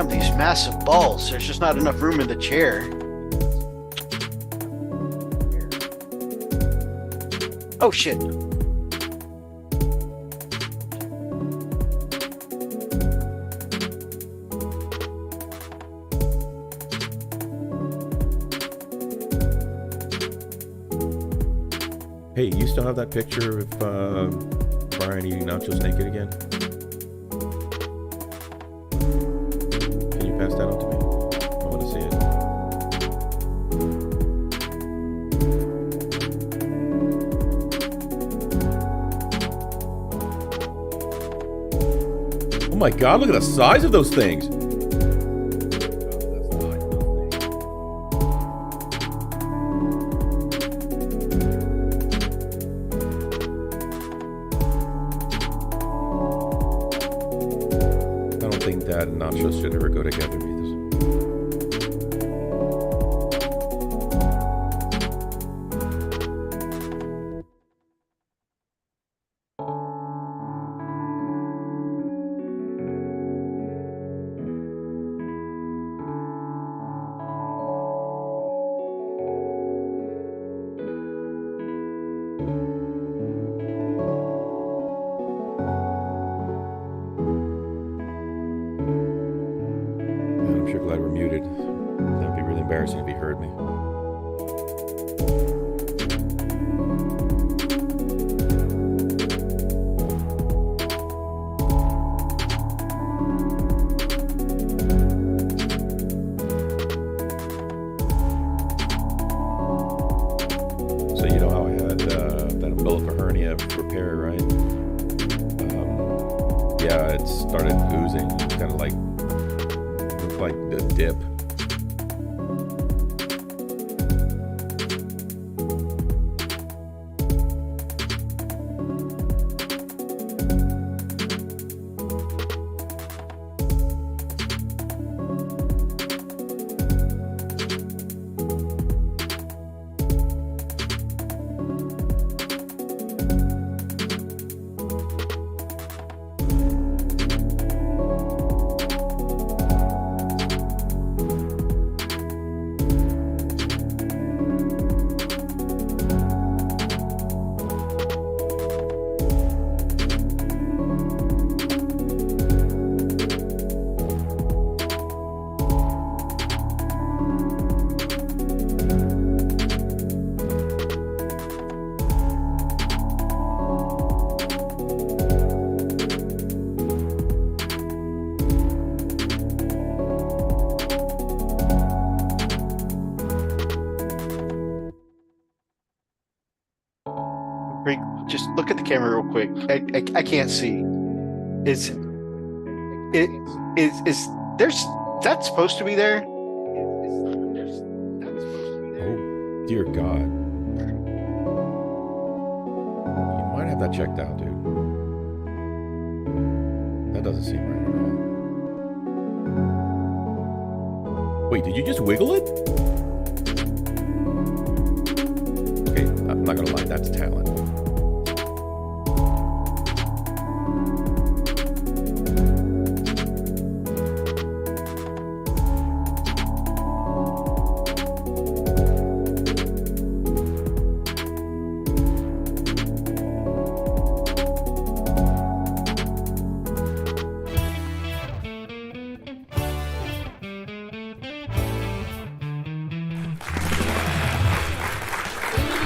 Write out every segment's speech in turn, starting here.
damn, these massive balls. There's just not enough room in the chair. Oh, shit. Hey, you still have that picture of Brian eating nachos naked again? Can you pass that on to me? I want to see it. Oh my god, look at the size of those things! That and nachos should never go together, Methos. I'm sure glad we're muted. That would be really embarrassing if he heard me. So you know how I had that umbilical hernia repair, right? Yeah, it started oozing. It's kind of like the dip. Just look at the camera real quick. I can't see. Is there's that supposed to be there? Oh, dear God. You might have that checked out, dude. That doesn't seem right at all. Wait, did you just wiggle it? Okay, I'm not gonna lie, that's talent.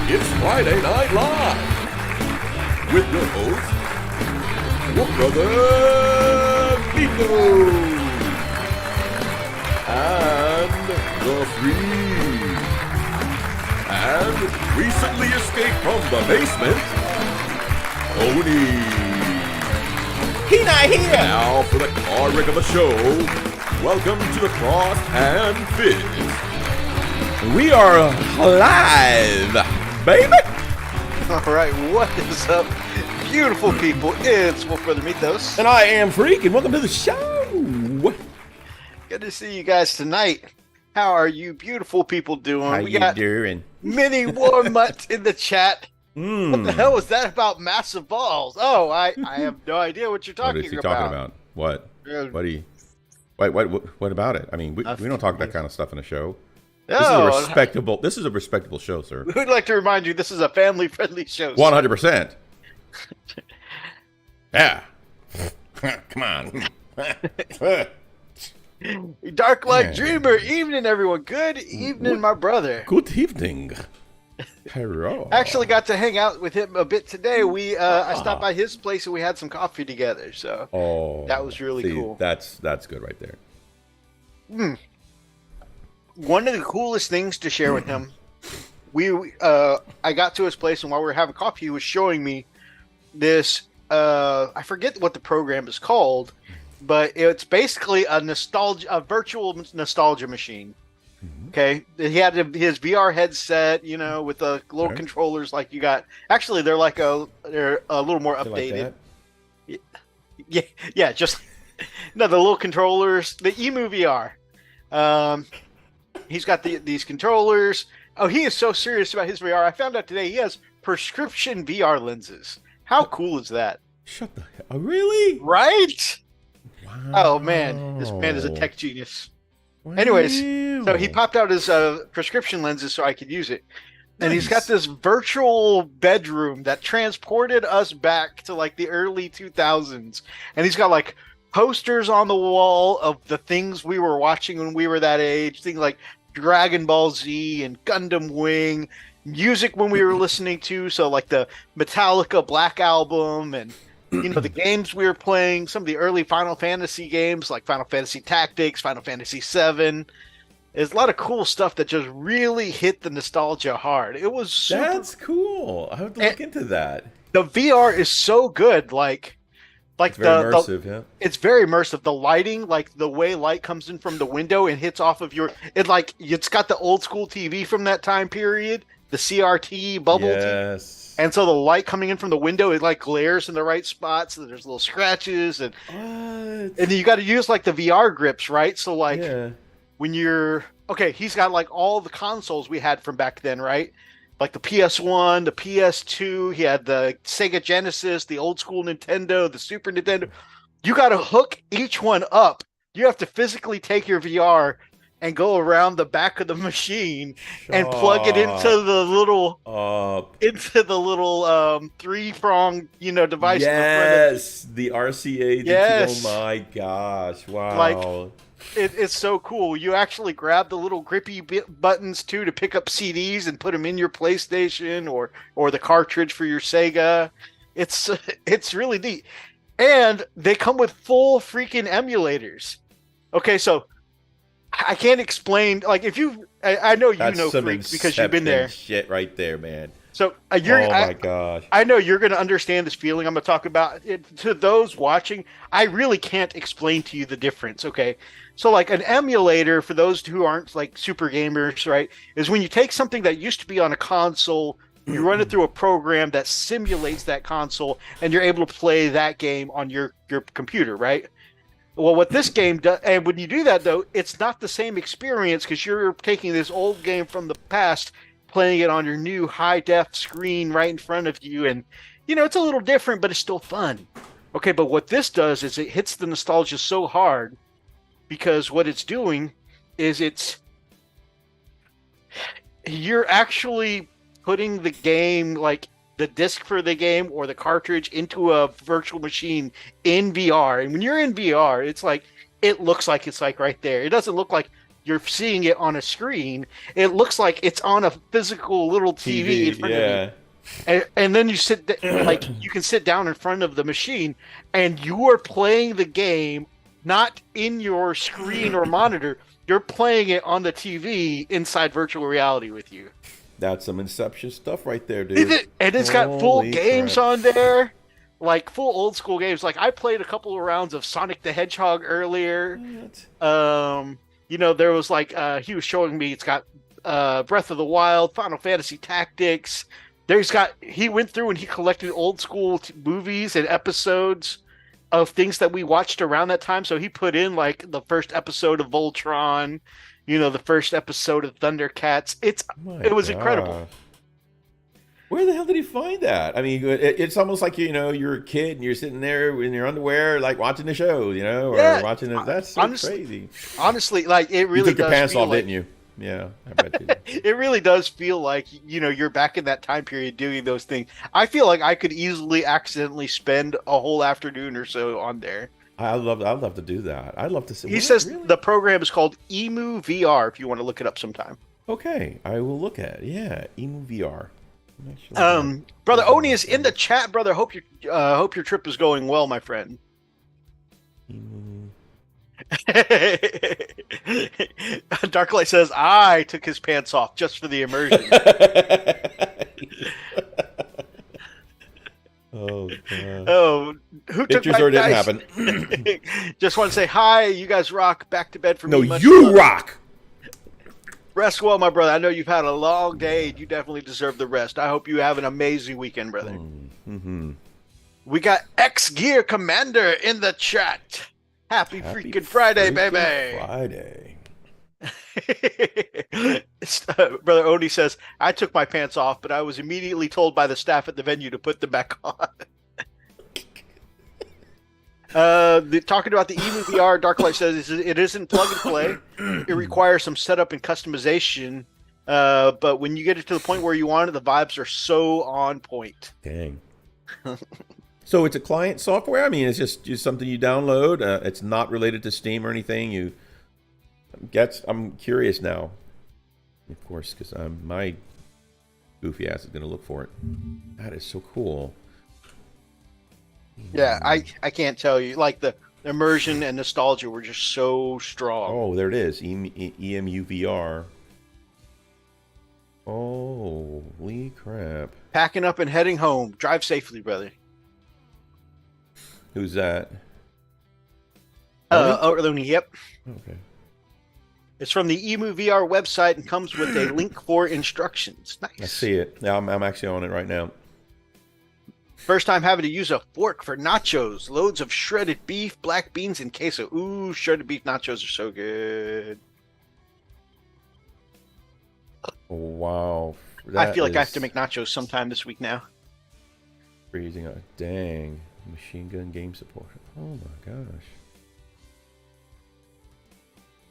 It's Friday Night Live with your host, your brother Methos and the Freak, and recently escaped from the basement, Hoodies. He not here! Now for the car wreck of the show, welcome to the Cross and Fizz. We are live, baby! Alright, what is up, beautiful people? It's Wolf Brother Methos. And I am Freak, and welcome to the show! Good to see you guys tonight. How are you beautiful people doing? How you doing? Mini War Mutt in the chat. What the hell was that about massive balls? Oh, I have no idea what you're talking about. What is he talking about? What? What are you... What about it? I mean, we don't talk that kind of stuff in a show. This is a No, respectable. This is a respectable show, sir. we'd like to remind you this is a family-friendly show. 100%. Yeah. Come on. Dark Light Yeah. Dreamer, evening everyone. Good evening, my brother. Good evening. Hello. Actually got to hang out with him a bit today. I stopped by his place and we had some coffee together. So that was really cool. That's good right there. One of the coolest things to share with him, I got to his place and while we were having coffee, he was showing me this. I forget what the program is called, but it's basically a virtual nostalgia machine. Okay, he had his VR headset, with the little controllers like you got. Actually, they're they're a little more updated. Like Yeah, just no, the little controllers, the Emu VR. He's got these controllers. Oh, he is so serious about his VR. I found out today he has prescription VR lenses. How cool is that? Shut the hell. Oh, really? Right? Wow. Oh man, this man is a tech genius. Anyways, so he popped out his prescription lenses so I could use it. And he's got this virtual bedroom that transported us back to like the early 2000s. And he's got like posters on the wall of the things we were watching when we were that age. Things like Dragon Ball Z and Gundam Wing. Music when we were listening to. So like the Metallica Black Album and the games we were playing, some of the early Final Fantasy games like Final Fantasy Tactics, Final Fantasy VII. There's a lot of cool stuff that just really hit the nostalgia hard. It was super... That's cool. I have to look into that. The VR is so good. It's very immersive, yeah. It's very immersive. The lighting, like the way light comes in from the window and hits off of it's got the old school TV from that time period, the CRT bubble. Yes. And so the light coming in from the window, it like glares in the right spots. So there's little scratches and then you got to use like the VR grips, right? So like when he's got like all the consoles we had from back then, right? Like the PS1, the PS2, he had the Sega Genesis, the old school Nintendo, the Super Nintendo. You got to hook each one up. You have to physically take your VR and go around the back of the machine and plug it into the little three-prong, device. Yes, the RCA. Yes. Oh my gosh! Wow. Like, it's so cool. You actually grab the little grippy buttons too to pick up CDs and put them in your PlayStation or the cartridge for your Sega. It's really neat, and they come with full freaking emulators. Okay, so I can't explain. Like I know That's know some Freak because you've been there. Shit, right there, man. So Oh my gosh. I know you're going to understand this feeling I'm going to talk about. To those watching, I really can't explain to you the difference, okay? So like an emulator, for those who aren't like super gamers, right, is when you take something that used to be on a console, you run it through a program that simulates that console, and you're able to play that game on your computer, right? Well, what this game does, and when you do that, though, it's not the same experience because you're taking this old game from the past, playing it on your new high-def screen right in front of you, and, it's a little different, but it's still fun. Okay, but what this does is it hits the nostalgia so hard because what it's doing is you're actually putting the game, like, the disc for the game or the cartridge into a virtual machine in VR. And when you're in VR, it's like, it looks like it's like right there. It doesn't look like you're seeing it on a screen. It looks like it's on a physical little TV in front of you. And then you you can sit down in front of the machine and you are playing the game, not in your screen or monitor. You're playing it on the TV inside virtual reality with you. That's some Inception stuff right there, dude. And it's got full games on there, like full old school games. Like I played a couple of rounds of Sonic the Hedgehog earlier. There was like he was showing me. It's got Breath of the Wild, Final Fantasy Tactics. He went through and he collected old school movies and episodes of things that we watched around that time. So he put in like the first episode of Voltron. The first episode of Thundercats. It was incredible. Where the hell did he find that? I mean, it's almost like you're a kid and you're sitting there in your underwear, like watching the show, or Yeah, watching it. That's so honestly, crazy. honestly, like it You really took your does pants feel off, like didn't you? Yeah, I bet you did. it really does feel like you're back in that time period doing those things. I feel like I could easily accidentally spend a whole afternoon or so on there. I'd love to do that. I'd love to see. He What? says Really? the program is called Emu VR. If you want to look it up sometime. Okay, I will look at it. Yeah, Emu VR. Brother Oni is in the chat, brother. Hope your trip is going well, my friend. Emu. Darklight says I took his pants off just for the immersion. Oh god. Oh, who took Pictures my or didn't dice? happen. Just want to say hi. You guys rock. Back to bed for No, me. Much you love. rock. Rest well, my brother. I know you've had a long day. You definitely deserve the rest. I hope you have an amazing weekend, brother. Mm-hmm. We got X Gear Commander in the chat. Happy freaking Friday, baby. Friday. Brother Oni says, I took my pants off, but I was immediately told by the staff at the venue to put them back on. Talking about the Emu VR, Darklight says it isn't plug and play. It requires some setup and customization. But when you get it to the point where you want it, the vibes are so on point. Dang. So it's a client software? I mean, it's just something you download. It's not related to Steam or anything. I'm curious now. Of course, because my goofy ass is going to look for it. That is so cool. Yeah, I can't tell you. Like the immersion and nostalgia were just so strong. Oh, there it is. EMU VR. Holy crap. Packing up and heading home. Drive safely, brother. Who's that? Looney, yep. Okay. It's from the Emu VR website and comes with a link for instructions. Nice. I see it. Now I'm actually on it right now. First time having to use a fork for nachos. Loads of shredded beef, black beans, and queso. Ooh, shredded beef nachos are so good. Wow. I feel like I have to make nachos sometime this week now. Freezing. Dang. Machine gun game support. Oh my gosh.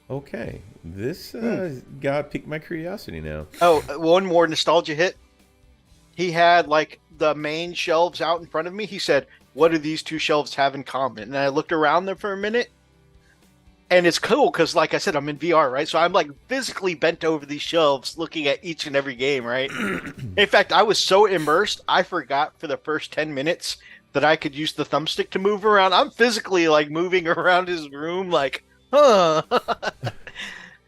Okay. This piqued my curiosity now. Oh, one more nostalgia hit. He had like the main shelves out in front of me. He said, what do these two shelves have in common? And I looked around them for a minute. And it's cool because, like I said, I'm in VR, right? So I'm like physically bent over these shelves looking at each and every game, right? In fact, I was so immersed, I forgot for the first 10 minutes that I could use the thumbstick to move around. I'm physically like moving around his room like, huh.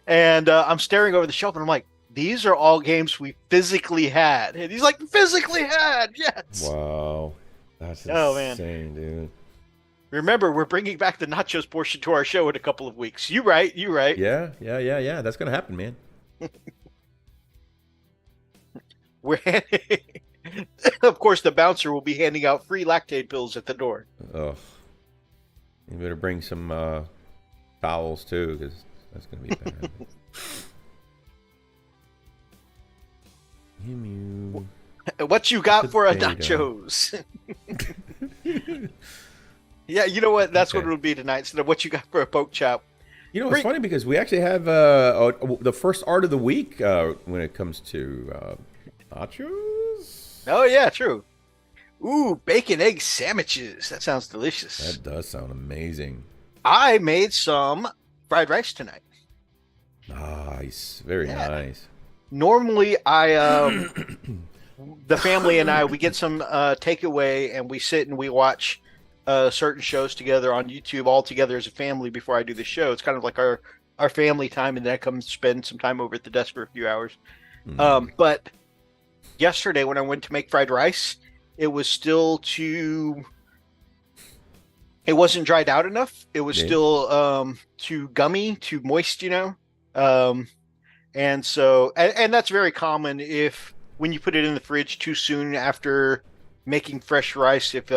And I'm staring over the shelf and I'm like, these are all games we physically had. And he's like, physically had, yes. Wow. That's insane, dude. Remember, we're bringing back the nachos portion to our show in a couple of weeks. You right. Yeah. That's going to happen, man. Of course, the bouncer will be handing out free lactate pills at the door. Oh. You better bring some towels, too, because that's going to be bad. What you got for a nachos? Yeah, you know what? That's what it'll be tonight. Instead of what you got for a poke chop. You know, it's funny because we actually have the first art of the week when it comes to nachos. Oh, yeah, true. Ooh, bacon egg sandwiches. That sounds delicious. That does sound amazing. I made some fried rice tonight. Nice. Very nice. Normally, the family and I, we get some takeaway and we sit and we watch certain shows together on YouTube all together as a family before I do the show. It's kind of like our family time, and then I come spend some time over at the desk for a few hours. But yesterday when I went to make fried rice, it was still it wasn't dried out enough. It was still too gummy, too moist, and so and that's very common when you put it in the fridge too soon after making fresh rice, if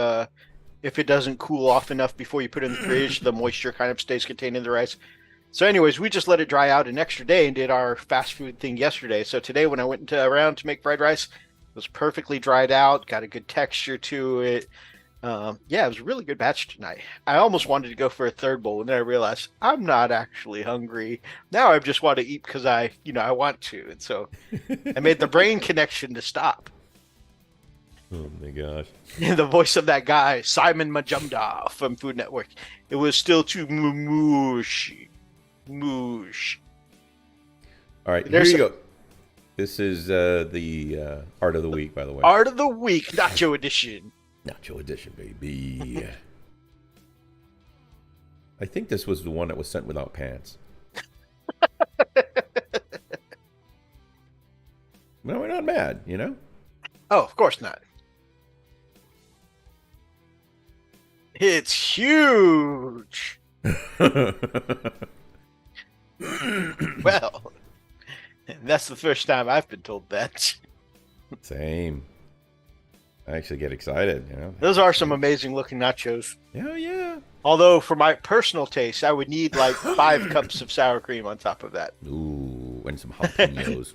it doesn't cool off enough before you put it in the fridge, the moisture kind of stays contained in the rice. So anyways, we just let it dry out an extra day and did our fast food thing yesterday. So today when I went around to make fried rice, was perfectly dried out, got a good texture to it. Yeah, it was a really good batch tonight. I almost wanted to go for a third bowl, and then I realized I'm not actually hungry. Now I just want to eat because I want to. And so I made the brain connection to stop. Oh my gosh. And the voice of that guy, Simon Majumdar from Food Network. It was still too moosh. All right, here you go. This is the Art of the Week, by the way. Art of the Week, Nacho Edition. Nacho Edition, baby. I think this was the one that was sent without pants. No, we're not mad, you know? Oh, of course not. It's huge. Well, that's the first time I've been told that. Same. I actually get excited, you know? Those are some amazing looking nachos. Yeah, yeah. Although, for my personal taste, I would need like 5 cups of sour cream on top of that. Ooh, and some jalapenos.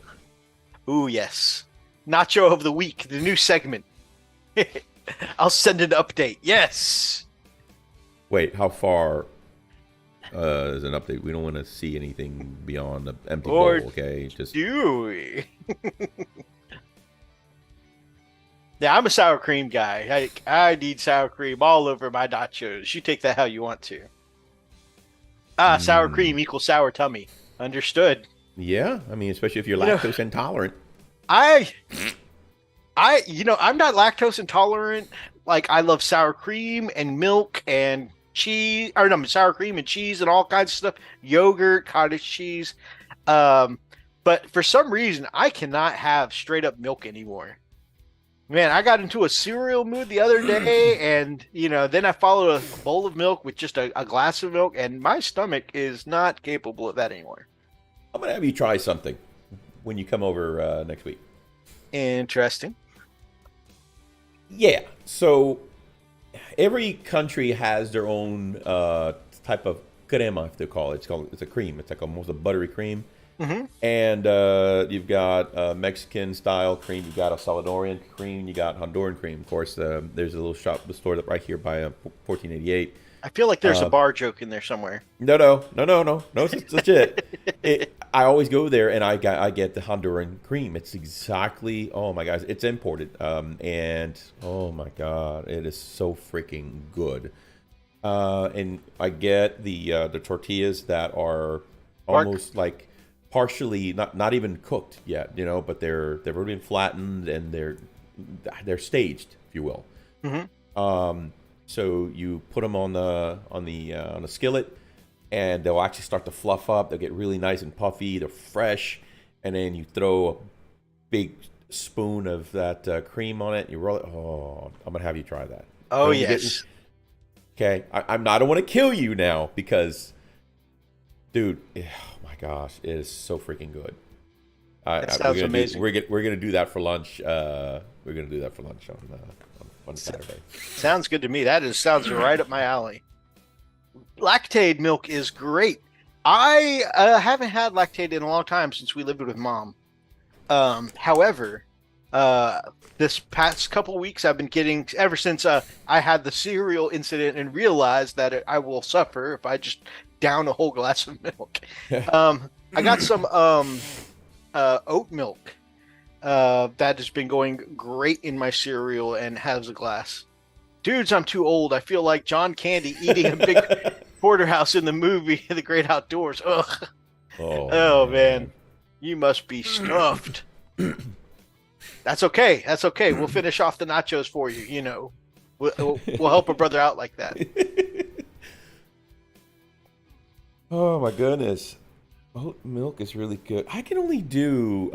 Ooh, yes. Nacho of the Week, the new segment. I'll send an update. Yes. Wait, how far is an update? We don't want to see anything beyond the empty Or bowl, okay? Just do we? Yeah, I'm a sour cream guy. I need sour cream all over my nachos. You take that how you want to. Sour cream equals sour tummy. Understood. Yeah, I mean, especially if you're lactose intolerant. I'm not lactose intolerant. Like, I love sour cream and milk and cheese, or no, sour cream and cheese and all kinds of stuff. Yogurt, cottage cheese. But for some reason, I cannot have straight up milk anymore. Man, I got into a cereal mood the other day, and then I followed a bowl of milk with just a glass of milk, and my stomach is not capable of that anymore. I'm gonna have you try something when you come over next week. Interesting. Yeah, so every country has their own type of crema, if they call it. It's a cream. It's like almost a buttery cream. Mm-hmm. And you've got Mexican style cream, you got a Salvadorian cream, you got Honduran cream. Of course, there's a little shop, the store right here by 1488. I feel like there's a bar joke in there somewhere. No, it's legit. I always go there and I get the Honduran cream. It's exactly, oh my gosh, it's imported, and oh my god, it is so freaking good. And I get the tortillas that are almost like partially not even cooked yet, but they've already been flattened and they're staged, if you will. Mm-hmm. So you put them on the skillet, and they'll actually start to fluff up. They'll get really nice and puffy. They're fresh, and then you throw a big spoon of that cream on it. And you roll it. Oh, I'm gonna have you try that. Oh yes. Okay, I don't want to kill you now because, dude. Oh my gosh, it is so freaking good. That sounds amazing. We're gonna do that for lunch. We're gonna do that for lunch on Saturday. Sounds good to me. Sounds right up my alley. Lactaid milk is great. I haven't had Lactaid in a long time since we lived with Mom. However, this past couple weeks I've been getting, ever since I had the cereal incident and realized that I will suffer if I just down a whole glass of milk. I got some oat milk that has been going great in my cereal and has a glass. Dudes, I'm too old. I feel like John Candy eating a big porterhouse in the movie The Great Outdoors. Ugh. Oh man. You must be stuffed. That's okay. We'll finish off the nachos for you. We'll help a brother out like that. Oh my goodness. Oat milk is really good. I can only do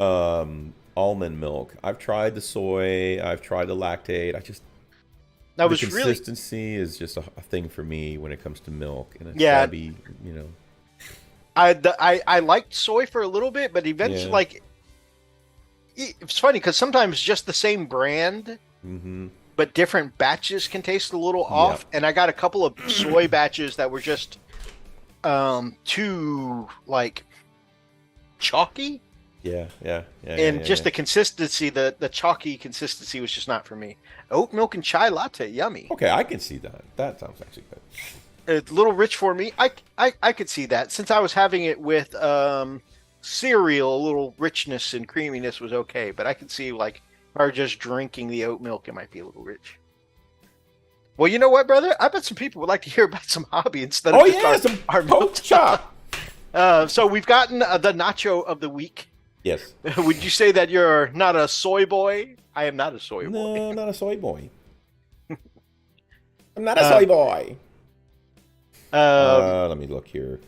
almond milk. I've tried the soy. I've tried the lactate. The consistency is just a thing for me when it comes to milk, and it's gotta be, I liked soy for a little bit, but eventually, it's funny because sometimes just the same brand, but different batches can taste a little off. And I got a couple of soy batches that were just too chalky. And just the consistency, the chalky consistency was just not for me. Oat milk and chai latte, yummy. Okay, I can see that. That sounds actually good. It's a little rich for me. I could see that. Since I was having it with cereal, a little richness and creaminess was okay. But I could see, like, if I were just drinking the oat milk, it might be a little rich. Well, you know what, brother? I bet some people would like to hear about some hobby instead of our poke chop. So we've gotten the nacho of the week. Yes. Would you say that you're not a soy boy? I am not a soy boy. No, not a soy boy. I'm not a soy boy. Let me look here.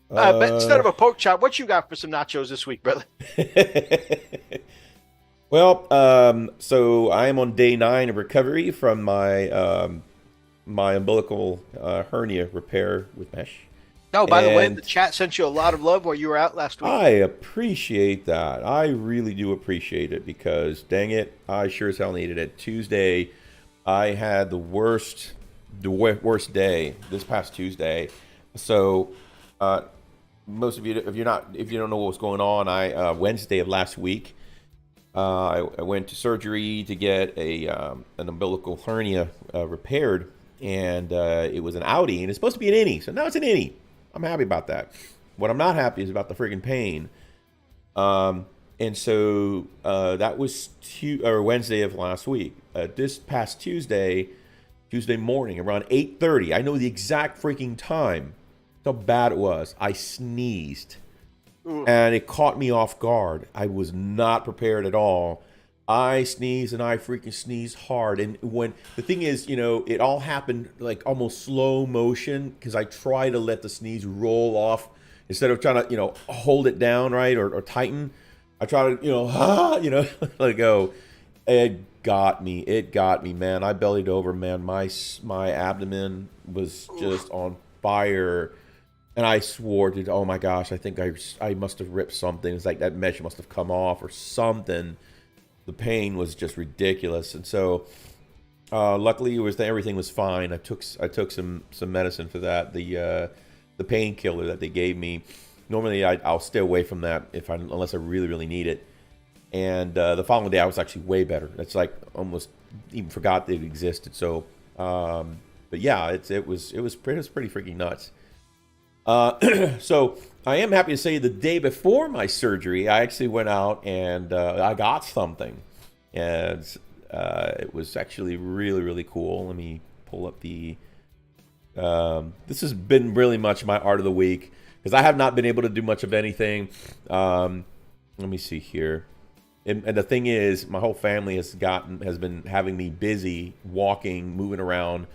But instead of a poke chop, what you got for some nachos this week, brother? Well, so I am on day 9 of recovery from my my umbilical hernia repair with mesh. No, by the way, the chat sent you a lot of love while you were out last week. I appreciate that. I really do appreciate it because, dang it, I sure as hell needed it. Tuesday, I had the worst day this past Tuesday. So, most of you, if you don't know what was going on, Wednesday of last week, I went to surgery to get an umbilical hernia repaired, and it was an outie, and it's supposed to be an innie, so now it's an innie. I'm happy about that. What I'm not happy is about the friggin' pain. And so that was Wednesday of last week. This past Tuesday morning around 8:30, I know the exact freaking time. How bad it was. I sneezed. And it caught me off guard. I was not prepared at all. I sneezed, and I freaking sneezed hard. And when the thing is, it all happened like almost slow motion because I try to let the sneeze roll off instead of trying to, hold it down, right, or tighten. I try to, let it go. It got me. It got me, man. I bellied over, man. My abdomen was just on fire. And I swore, dude, oh my gosh, I think I must have ripped something. It's like that mesh must have come off or something. The pain was just ridiculous, and so luckily everything was fine. I took some medicine for that, the painkiller that they gave me. Normally I'll stay away from that unless I really need it. And the following day I was actually way better. It's like almost even forgot that it existed. So, but yeah, it was pretty freaking nuts. So I am happy to say the day before my surgery, I actually went out and I got something, and it was actually really cool. Let me pull up the. This has been really much my art of the week because I have not been able to do much of anything. Let me see here, and the thing is, my whole family has been having me busy, walking, moving around,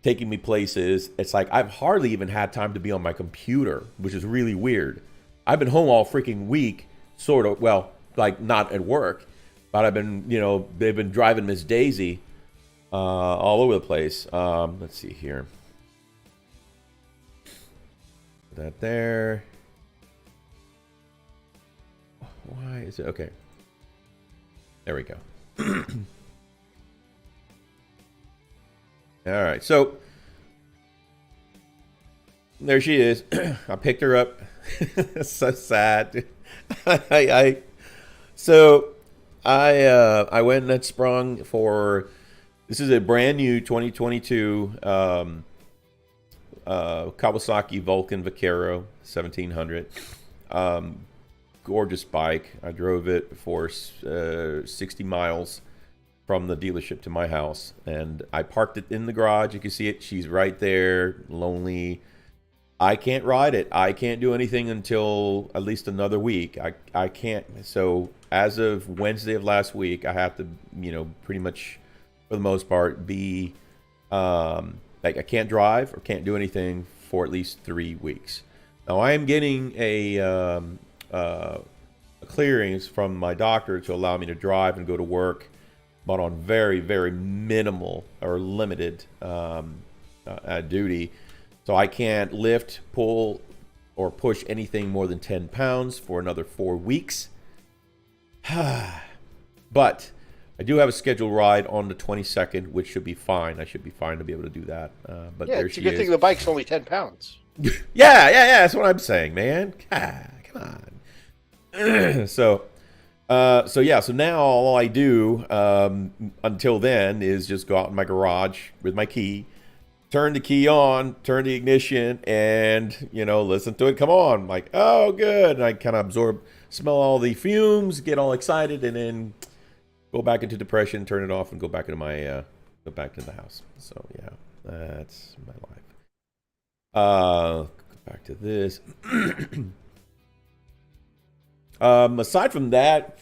taking me places. It's like I've hardly even had time to be on my computer, which is really weird. I've been home all freaking week, sort of, well, like not at work, but I've been, they've been driving Miss Daisy all over the place. Let's see here. Put that there. Why is it? Okay. There we go. All right, so there she is. I picked her up. So sad. I went and sprung for. This is a brand new 2022 Kawasaki Vulcan Vaquero 1700. Gorgeous bike. I drove it for 60 miles. From the dealership to my house, and I parked it in the garage. You can see it. She's right there, lonely. I can't ride it. I can't do anything until at least another week. I can't. So as of Wednesday of last week, I have to, pretty much for the most part, be like I can't drive or can't do anything for at least 3 weeks. Now I am getting a clearance from my doctor to allow me to drive and go to work, but on very minimal or limited duty. So I can't lift, pull, or push anything more than 10 pounds for another 4 weeks. But I do have a scheduled ride on the 22nd, which should be fine. I should be fine to be able to do that. But yeah, there it's she a good is. thing the bike's only 10 pounds. Yeah, that's what I'm saying, man. Come on. So now all I do until then is just go out in my garage with my key, turn the key on, turn the ignition, and listen to it come on. I'm like, oh, good. And I kind of smell all the fumes, get all excited, and then go back into depression, turn it off, and go back into go back to the house. So yeah, that's my life. Go back to this. Aside from that,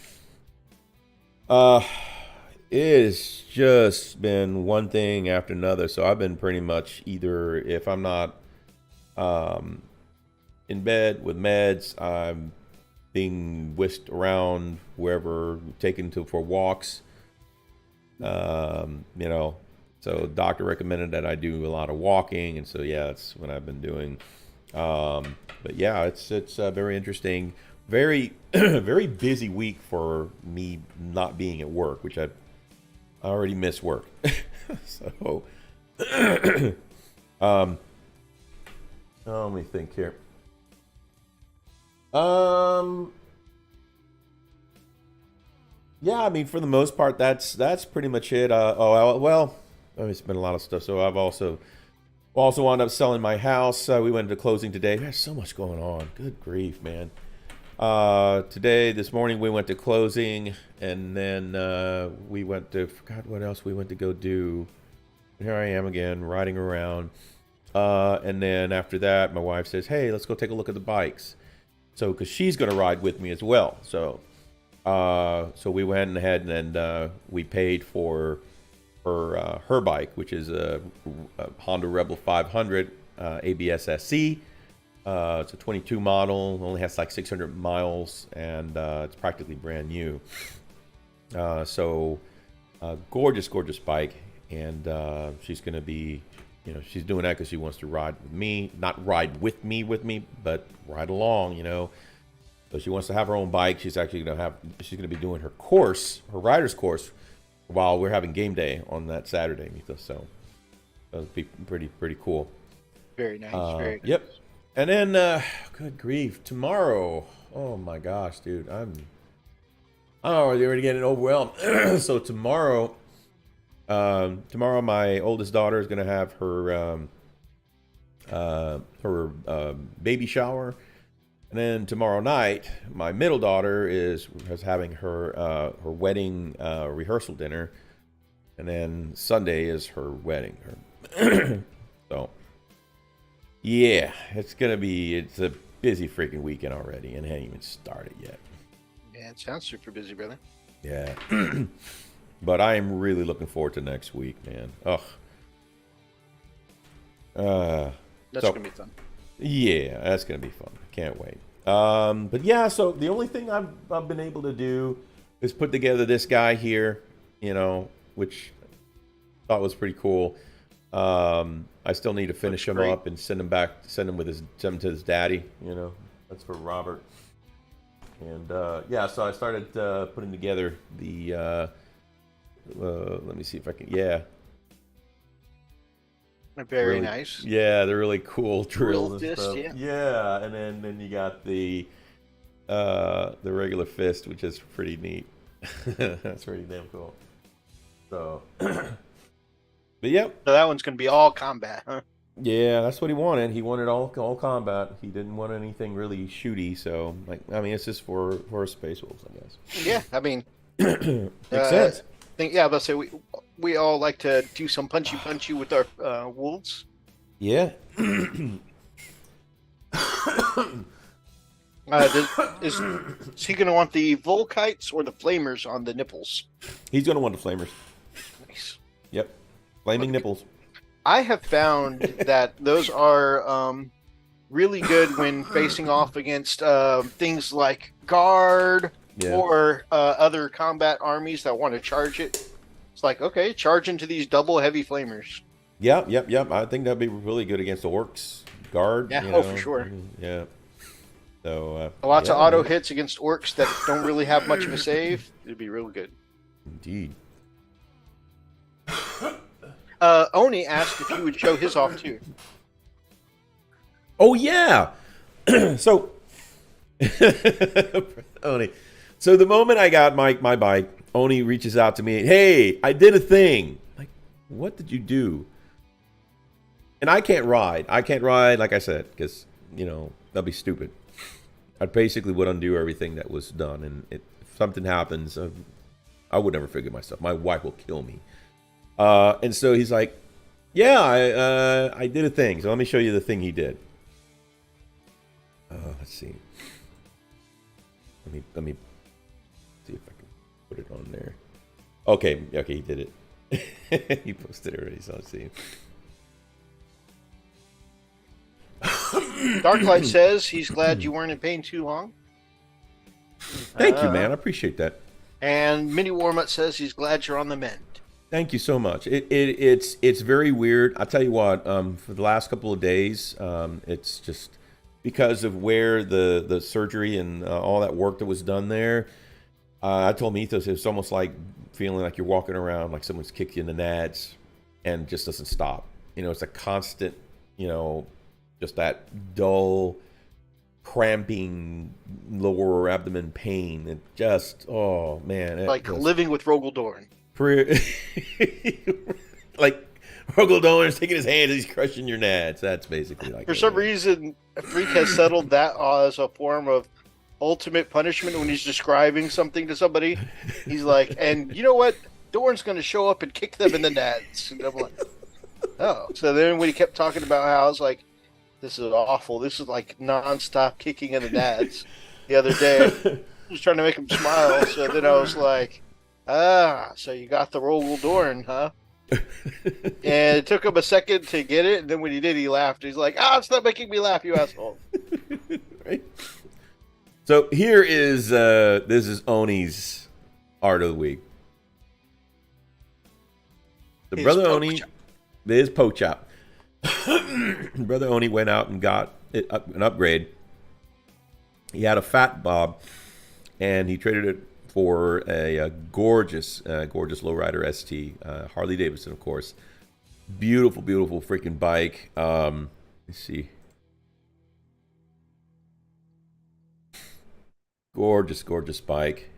it's just been one thing after another. So I've been pretty much either, if I'm not in bed with meds, I'm being whisked around wherever, taken for walks. So doctor recommended that I do a lot of walking, and so yeah, that's what I've been doing. But yeah, it's very interesting. Very very busy week for me not being at work, which I already miss work. So let me think here. Yeah, I mean, for the most part, that's pretty much it. It's been a lot of stuff. So I've also wound up selling my house. We went to closing today. There's so much going on. Good grief, man. This morning we went to closing, and then we went to, forgot what else we went to go do. Here I am again, riding around. And then after that, my wife says, hey, let's go take a look at the bikes. So, because she's going to ride with me as well. So we went ahead and we paid for her bike, which is a Honda Rebel 500 ABS SC. It's a 22 model, only has like 600 miles, and it's practically brand new. Gorgeous bike, and she's going to be, she's doing that because she wants to ride with me, not ride with me, but ride along, So she wants to have her own bike. She's actually going to be doing her rider's course, while we're having game day on that Saturday. So that'll be pretty cool. Very nice. Very nice. Yep. And then, good grief, tomorrow. Oh my gosh, dude, I'm already getting overwhelmed. So tomorrow, my oldest daughter is gonna have her baby shower, and then tomorrow night, my middle daughter is having her wedding rehearsal dinner, and then Sunday is her wedding. So. Yeah, it's a busy freaking weekend already, and it hasn't even started yet. Yeah, it sounds super busy, brother. Yeah. But I am really looking forward to next week, man. Ugh. That's going to be fun. Yeah, that's going to be fun. Can't wait. But yeah, so the only thing I've been able to do is put together this guy here, which I thought was pretty cool. I still need to finish him up and send him to his daddy. That's for Robert. And yeah, so I started putting together the. Let me see if I can. Yeah. Very nice. Yeah, they're really cool drills and fist, stuff. Yeah, and then you got the regular fist, which is pretty neat. That's pretty damn cool. So. But yep. So that one's going to be all combat, huh? Yeah, that's what he wanted. He wanted all combat. He didn't want anything really shooty. So, it's just for Space Wolves, I guess. Yeah, I mean, makes sense. Let's say we all like to do some punchy with our wolves. Yeah. Is he going to want the Volkites or the Flamers on the nipples? He's going to want the Flamers. Nice. Yep. Flaming nipples. I have found that those are really good when facing off against things like Guard or other combat armies that want to charge it. It's like, okay, charge into these double heavy flamers. Yep. I think that'd be really good against the Orcs. Guard. Yeah, for sure. Yeah. So lots of auto hits against Orcs that don't really have much of a save. It'd be real good. Indeed. Oni asked if you would show his off too. Oh yeah. So Oni. So the moment I got my bike, Oni reaches out to me. Hey, I did a thing. Like, what did you do? And I can't ride. I can't ride, like I said, because, that'd be stupid. I basically would undo everything that was done. And if something happens, I would never forgive myself. My wife will kill me. And so he's like, yeah, I did a thing. So let me show you the thing he did. Let's see. Let me see if I can put it on there. Okay, he did it. He posted it already, so let's see. Darklight says he's glad you weren't in pain too long. Thank you, man. I appreciate that. And Mini Warmut says he's glad you're on the mend. Thank you so much. It's very weird. I'll tell you what. For the last couple of days, it's just because of where the surgery and all that work that was done there. I told Methos it's almost like feeling like you're walking around like someone's kicked you in the nads and it just doesn't stop. It's a constant, just that dull, cramping lower abdomen pain. It just, oh man. Like living with Rogel Dorn. Like Rogel Dorn is taking his hand as he's crushing your nads. That's basically like For some reason, Freak has settled that as a form of ultimate punishment when he's describing something to somebody. He's like, and you know what? Dorn's going to show up and kick them in the nads. And I'm like, oh. So then when he kept talking about how I was like, this is awful. This is like nonstop kicking in the nads. The other day, I was trying to make him smile. So then I was like, so you got the Rogel Dorn, huh? And it took him a second to get it, and then when he did, he laughed. He's like, it's not making me laugh, you asshole. Right. So here is this is Oni's art of the week. The brother Oni, his poke chop. Brother Oni went out and got an upgrade. He had a fat bob, and he traded it for a gorgeous lowrider ST, Harley Davidson, of course. Beautiful, beautiful freaking bike. Let's see. Gorgeous, gorgeous bike.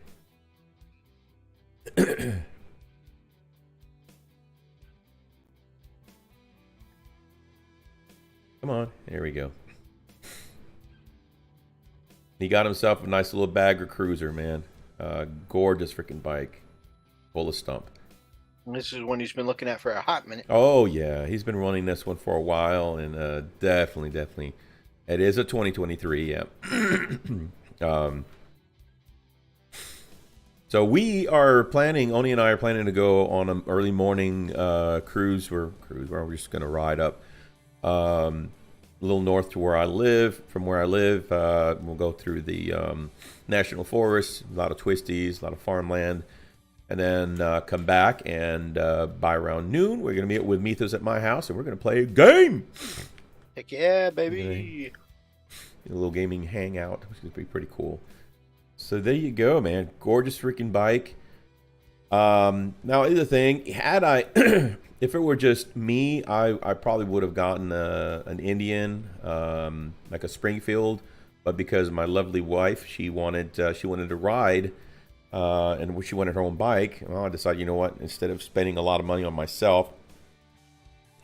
Come on, there we go. He got himself a nice little bagger cruiser, man. Gorgeous freaking bike, full of stump. And this is one he's been looking at for a hot minute. Oh yeah, he's been running this one for a while, and definitely, it is a 2023. Yeah. So we are planning. Oni and I are planning to go on an early morning cruise. We're just going to ride up a little north to where I live. From where I live, we'll go through the national forest, a lot of twisties, a lot of farmland, and then come back. And by around noon, we're going to meet with Methos at my house, and we're going to play a game. Heck yeah, baby! A little gaming hangout, which is going to be pretty cool. So there you go, man. Gorgeous freaking bike. Now, the thing, had I, if it were just me, I probably would have gotten an Indian, like a Springfield. But because my lovely wife, she wanted to ride, and she wanted her own bike. Well, I decided, you know what? Instead of spending a lot of money on myself,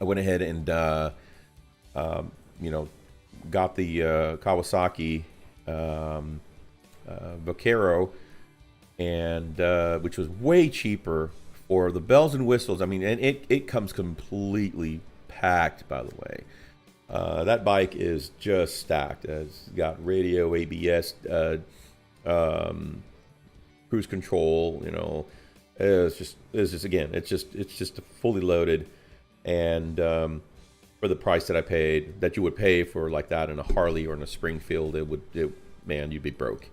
I went ahead and, got the Kawasaki. Vaquero, and which was way cheaper for the bells and whistles. I mean, and it comes completely packed, by the way. That bike is just stacked. It's got radio, ABS, cruise control. It's just fully loaded, and for the price that I paid, that you would pay for like that in a Harley or in a Springfield, man, you'd be broke.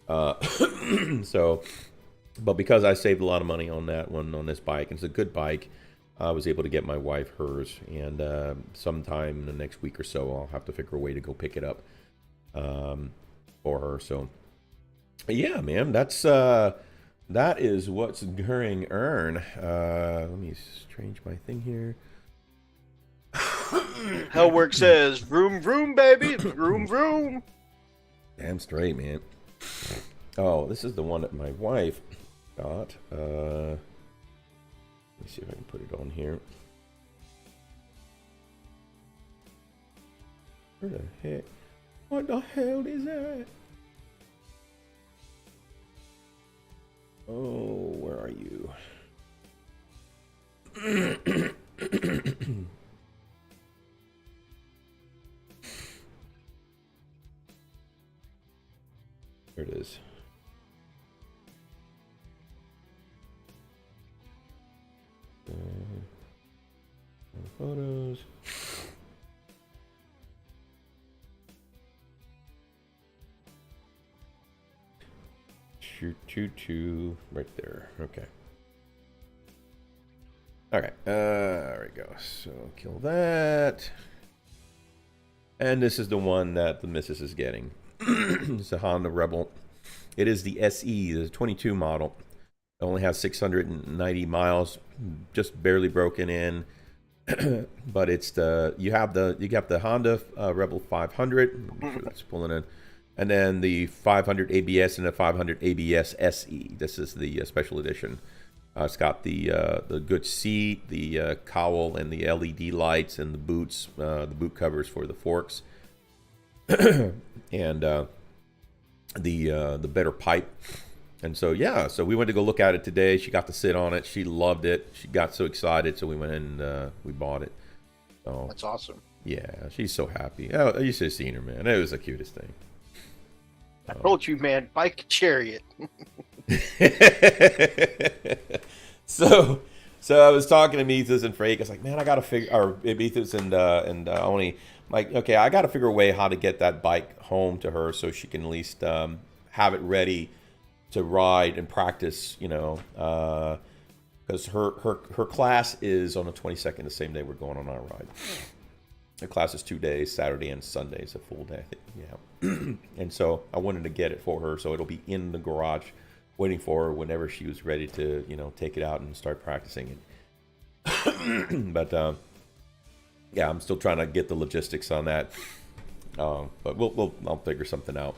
But because I saved a lot of money on that one, on this bike, and it's a good bike, I was able to get my wife hers, and sometime in the next week or so, I'll have to figure a way to go pick it up for her. So, yeah, man, that is what's going earn. Let me change my thing here. Hellwork says, vroom, vroom, baby, vroom, vroom. Damn straight, man. Oh, this is the one that my wife got. Let me see if I can put it on here. Where the heck? What the hell is that? Oh, where are you? There it is. Photos. Choo, right there. Okay. Okay. There we go. So kill that. And this is the one that the missus is getting. It's a Honda Rebel. It is the SE, the 22 model. It only has 690 miles, just barely broken in. But it's you got the Honda Rebel 500. Make sure that's pulling in. And then the 500 ABS and the 500 ABS SE. This is the special edition. It's got the good seat, the cowl, and the LED lights, and the boots, the boot covers for the forks, and the better pipe. And so yeah, so we went to go look at it today. She got to sit on it. She loved it. She got so excited, so we went and we bought it. So That's awesome. yeah, she's so happy. Oh, you should have seen her, man. It was the cutest thing. I told you, man, bike chariot. So I was talking to Methos and Freak. I was like, man, I gotta figure, or Methos and Oni, like, okay, I gotta figure a way how to get that bike home to her so she can at least have it ready to ride and practice, you know, because her class is on the 22nd, the same day we're going on our ride. The class is 2 days, Saturday and Sunday is a full day. Yeah. And so I wanted to get it for her, so it'll be in the garage waiting for her whenever she was ready to, you know, take it out and start practicing it. But yeah, I'm still trying to get the logistics on that. But I'll figure something out.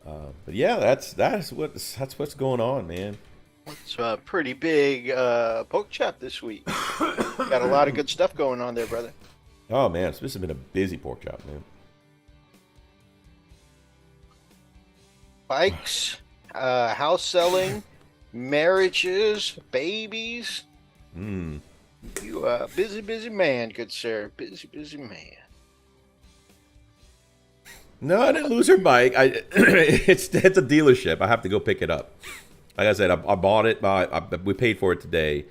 But yeah, that's what's going on, man. It's a pretty big poke chat this week. Got a lot of good stuff going on there, brother. Oh man, this has been a busy pork chop, man. Bikes, house selling, marriages, babies. You busy man, good sir. Busy man. No, I didn't lose her bike. It's a dealership. I have to go pick it up. Like I said, I bought it. We paid for it today,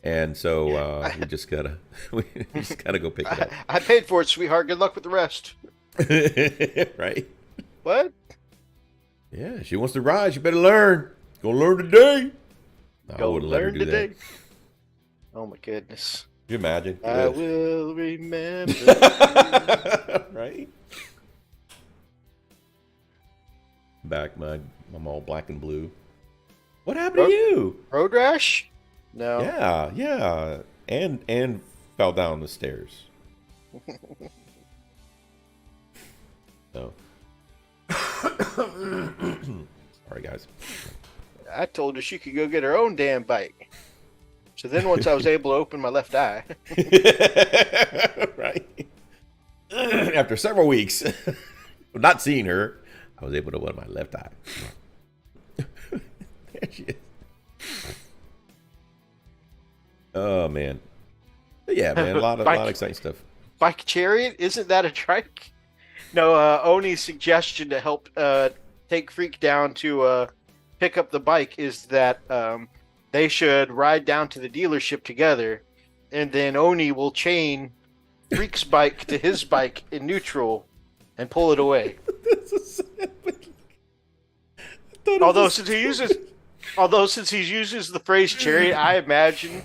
and so we just gotta go pick it up. I paid for it, sweetheart. Good luck with the rest. Right? What? Yeah, she wants to ride. She better learn. Gonna learn today. I wouldn't let her do today. that. Oh my goodness. Could you imagine? I will remember. Right? Back, I'm all black and blue. What happened to you? Road rash? No. Yeah. And fell down the stairs. So. Sorry, guys. I told her she could go get her own damn bike. So then once I was able to open my left eye. Right. After several weeks of not seeing her, I was able to open my left eye. There she is. Oh, man. But yeah, man, a lot of exciting stuff. Bike chariot? Isn't that a trike? No, Oni's suggestion to help take Freak down to pick up the bike is that they should ride down to the dealership together, and then Oni will chain Freak's bike to his bike in neutral and pull it away. Although since he uses the phrase chariot, I imagine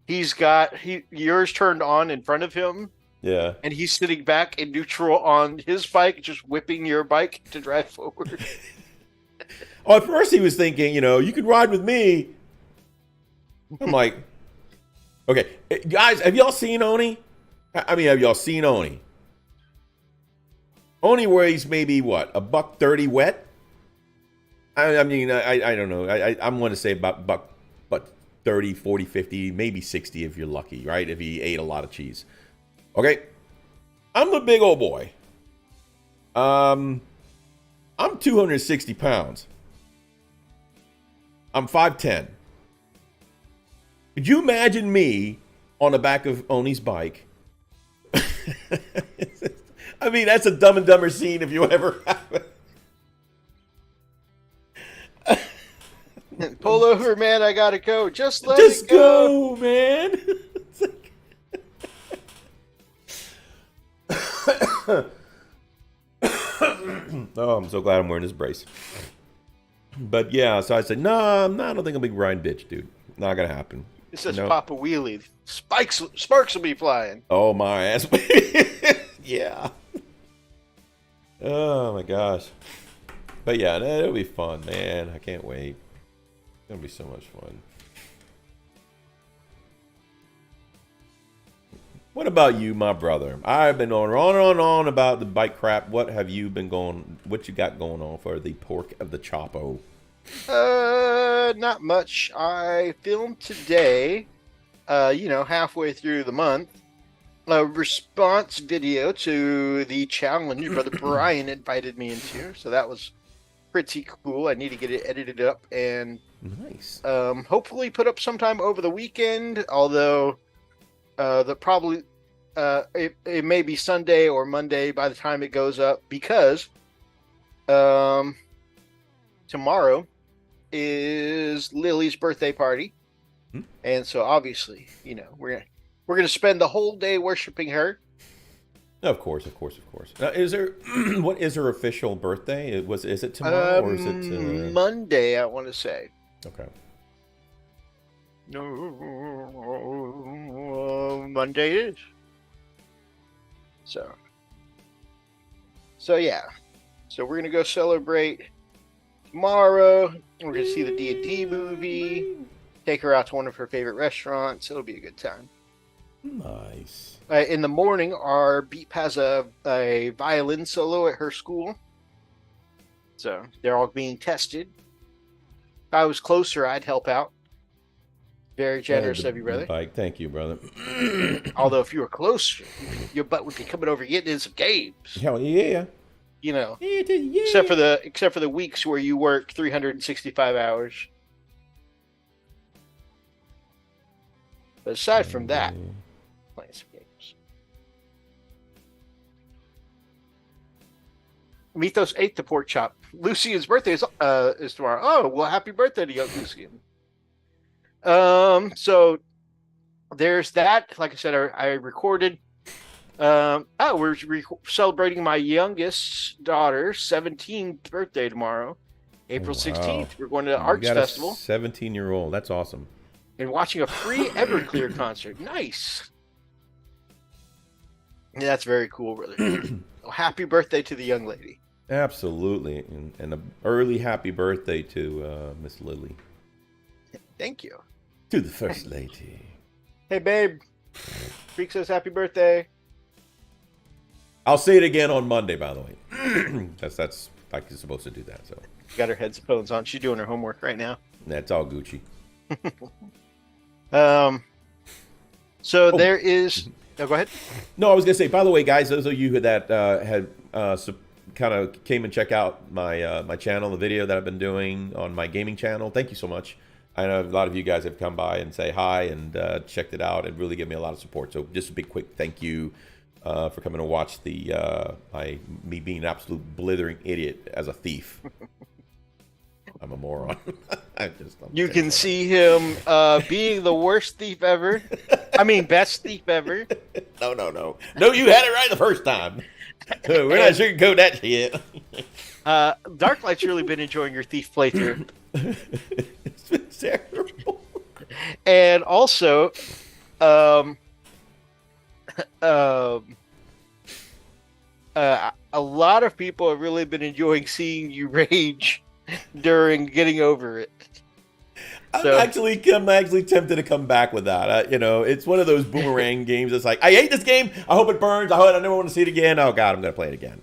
he's got yours turned on in front of him. Yeah. And he's sitting back in neutral on his bike, just whipping your bike to drive forward. Oh, at first he was thinking, you could ride with me. I'm like, okay, guys, have y'all seen Oni? I mean, have y'all seen Oni? Only weighs maybe what, $1.30 wet. I mean, I don't know. I'm going to say about but 30, 40, 50, maybe 60 if you're lucky, right? If he ate a lot of cheese. Okay, I'm a big old boy. I'm 260 pounds. I'm 5'10". Could you imagine me on the back of Oni's bike? I mean, that's a Dumb and Dumber scene if you ever have it. Pull over, man. I gotta go. Just let Just it go. go, man. Oh, I'm so glad I'm wearing this brace. But yeah, so I said, no, I don't think I'll be grind bitch, dude. Not gonna happen. It says Papa Wheelie. Sparks will be flying. Oh my ass. Yeah. Oh my gosh. But yeah, it'll be fun, man. I can't wait. It's gonna be so much fun. What about you, my brother? I've been on and on about the bike crap. What have you been going? What you got going on for the pork of the Chapo? Not much. I filmed today. Halfway through the month, a response video to the challenge Brother Brian invited me into. So that was pretty cool. I need to get it edited up and nice. Hopefully put up sometime over the weekend. Although it may be Sunday or Monday by the time it goes up, because tomorrow is Lily's birthday party. And so obviously, we're going to spend the whole day worshiping her. Of course. Is there what is her official birthday? Is it tomorrow or is it Monday, I want to say. Okay. No, Monday it is. So yeah. So we're going to go celebrate tomorrow. We're going to see the D&D movie. Take her out to one of her favorite restaurants. It'll be a good time. Nice. In the morning, our Beep has a violin solo at her school. So they're all being tested. If I was closer, I'd help out. Very generous of you, brother. Bike. Thank you, brother. Although if you were closer, your butt would be coming over getting in some games. Hell yeah. Yeah. Except Except for the weeks where you work 365 hours. But aside from that, playing some games. Methos ate the pork chop. Lucian's birthday is tomorrow. Oh, well, happy birthday to young Lucian. So there's that. Like I said, I recorded. We're celebrating my youngest daughter's 17th birthday tomorrow, April 16th. We're going to the Arts Festival. 17-year-old. That's awesome. And watching a free Everclear concert. Nice. Yeah, that's very cool, brother. Well, happy birthday to the young lady. Absolutely. And an early happy birthday to Miss Lily. Thank you. To the First Lady. Hey, babe. Freak says happy birthday. I'll say it again on Monday, by the way. that's like you're supposed to do that. So Got her headphones on. She's doing her homework right now. that's all Gucci. So there is. Oh, go ahead. No, I was gonna say. By the way, guys, those of you that had kind of came and check out my my channel, the video that I've been doing on my gaming channel. Thank you so much. I know a lot of you guys have come by and say hi and checked it out and really give me a lot of support. So just a big quick thank you for coming to watch the me being an absolute blithering idiot as a thief. I'm a moron. You can see him being the worst thief ever. I mean, best thief ever. No, you had it right the first time. We're not sugarcoat that shit. Darklight's really been enjoying your thief playthrough. It's been terrible. And also, a lot of people have really been enjoying seeing you rage during getting over it. I'm actually tempted to come back with that. It's one of those boomerang games. It's like, I hate this game. I hope it burns. I never want to see it again. Oh God, I'm gonna play it again.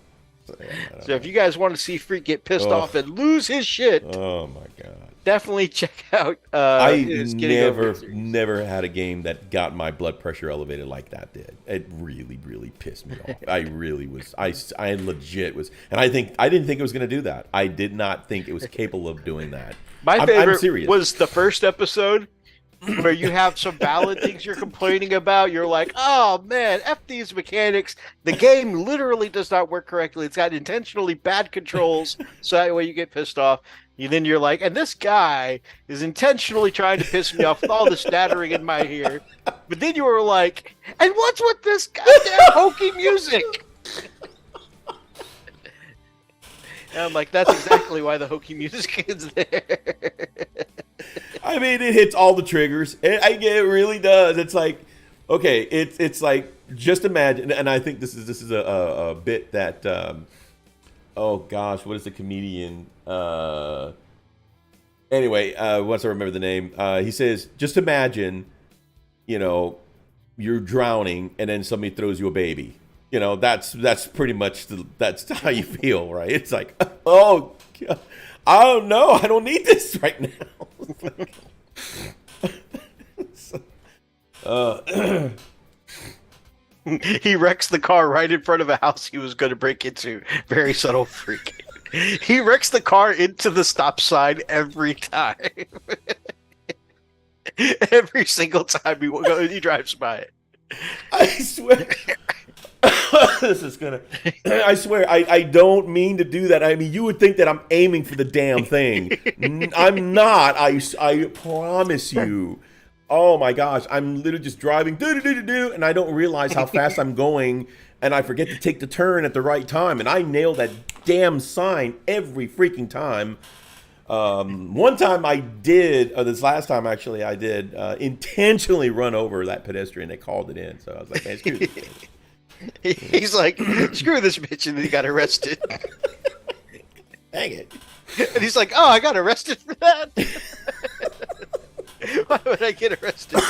So if you guys want to see Freak get pissed off and lose his shit, oh my god, definitely check out. I his Getting Over It series. never had a game that got my blood pressure elevated like that did. It really, really pissed me off. I really was. I legit was, and I didn't think it was going to do that. I did not think it was capable of doing that. My favorite was the first episode where you have some valid things you're complaining about. You're like, oh man, F these mechanics. The game literally does not work correctly. It's got intentionally bad controls, so that way you get pissed off. And then you're like, and this guy is intentionally trying to piss me off with all the stuttering in my ear. But then you were like, and what's with this goddamn hokey music? And I'm like, that's exactly why the hokey music is there. I mean, it hits all the triggers. It really does. It's like, okay, it's like, just imagine, and I think this is a bit that, oh gosh, what is the comedian? Anyway, once I remember the name, he says, just imagine, you're drowning and then somebody throws you a baby. That's pretty much that's how you feel, right? It's like, oh, God, I don't know, I don't need this right now. He wrecks the car right in front of a house he was going to break into. Very subtle Freak. He wrecks the car into the stop sign every time. Every single time he drives by it. I swear. This is gonna. I swear, I don't mean to do that. I mean, you would think that I'm aiming for the damn thing. I'm not. I promise you. Oh my gosh, I'm literally just driving, and I don't realize how fast I'm going, and I forget to take the turn at the right time, and I nail that damn sign every freaking time. One time I did, this last time actually, I did intentionally run over that pedestrian. They called it in, so I was like, man, screw this bitch. He's like, screw this bitch, and then he got arrested. Dang it. And he's like, oh, I got arrested for that? Why would I get arrested?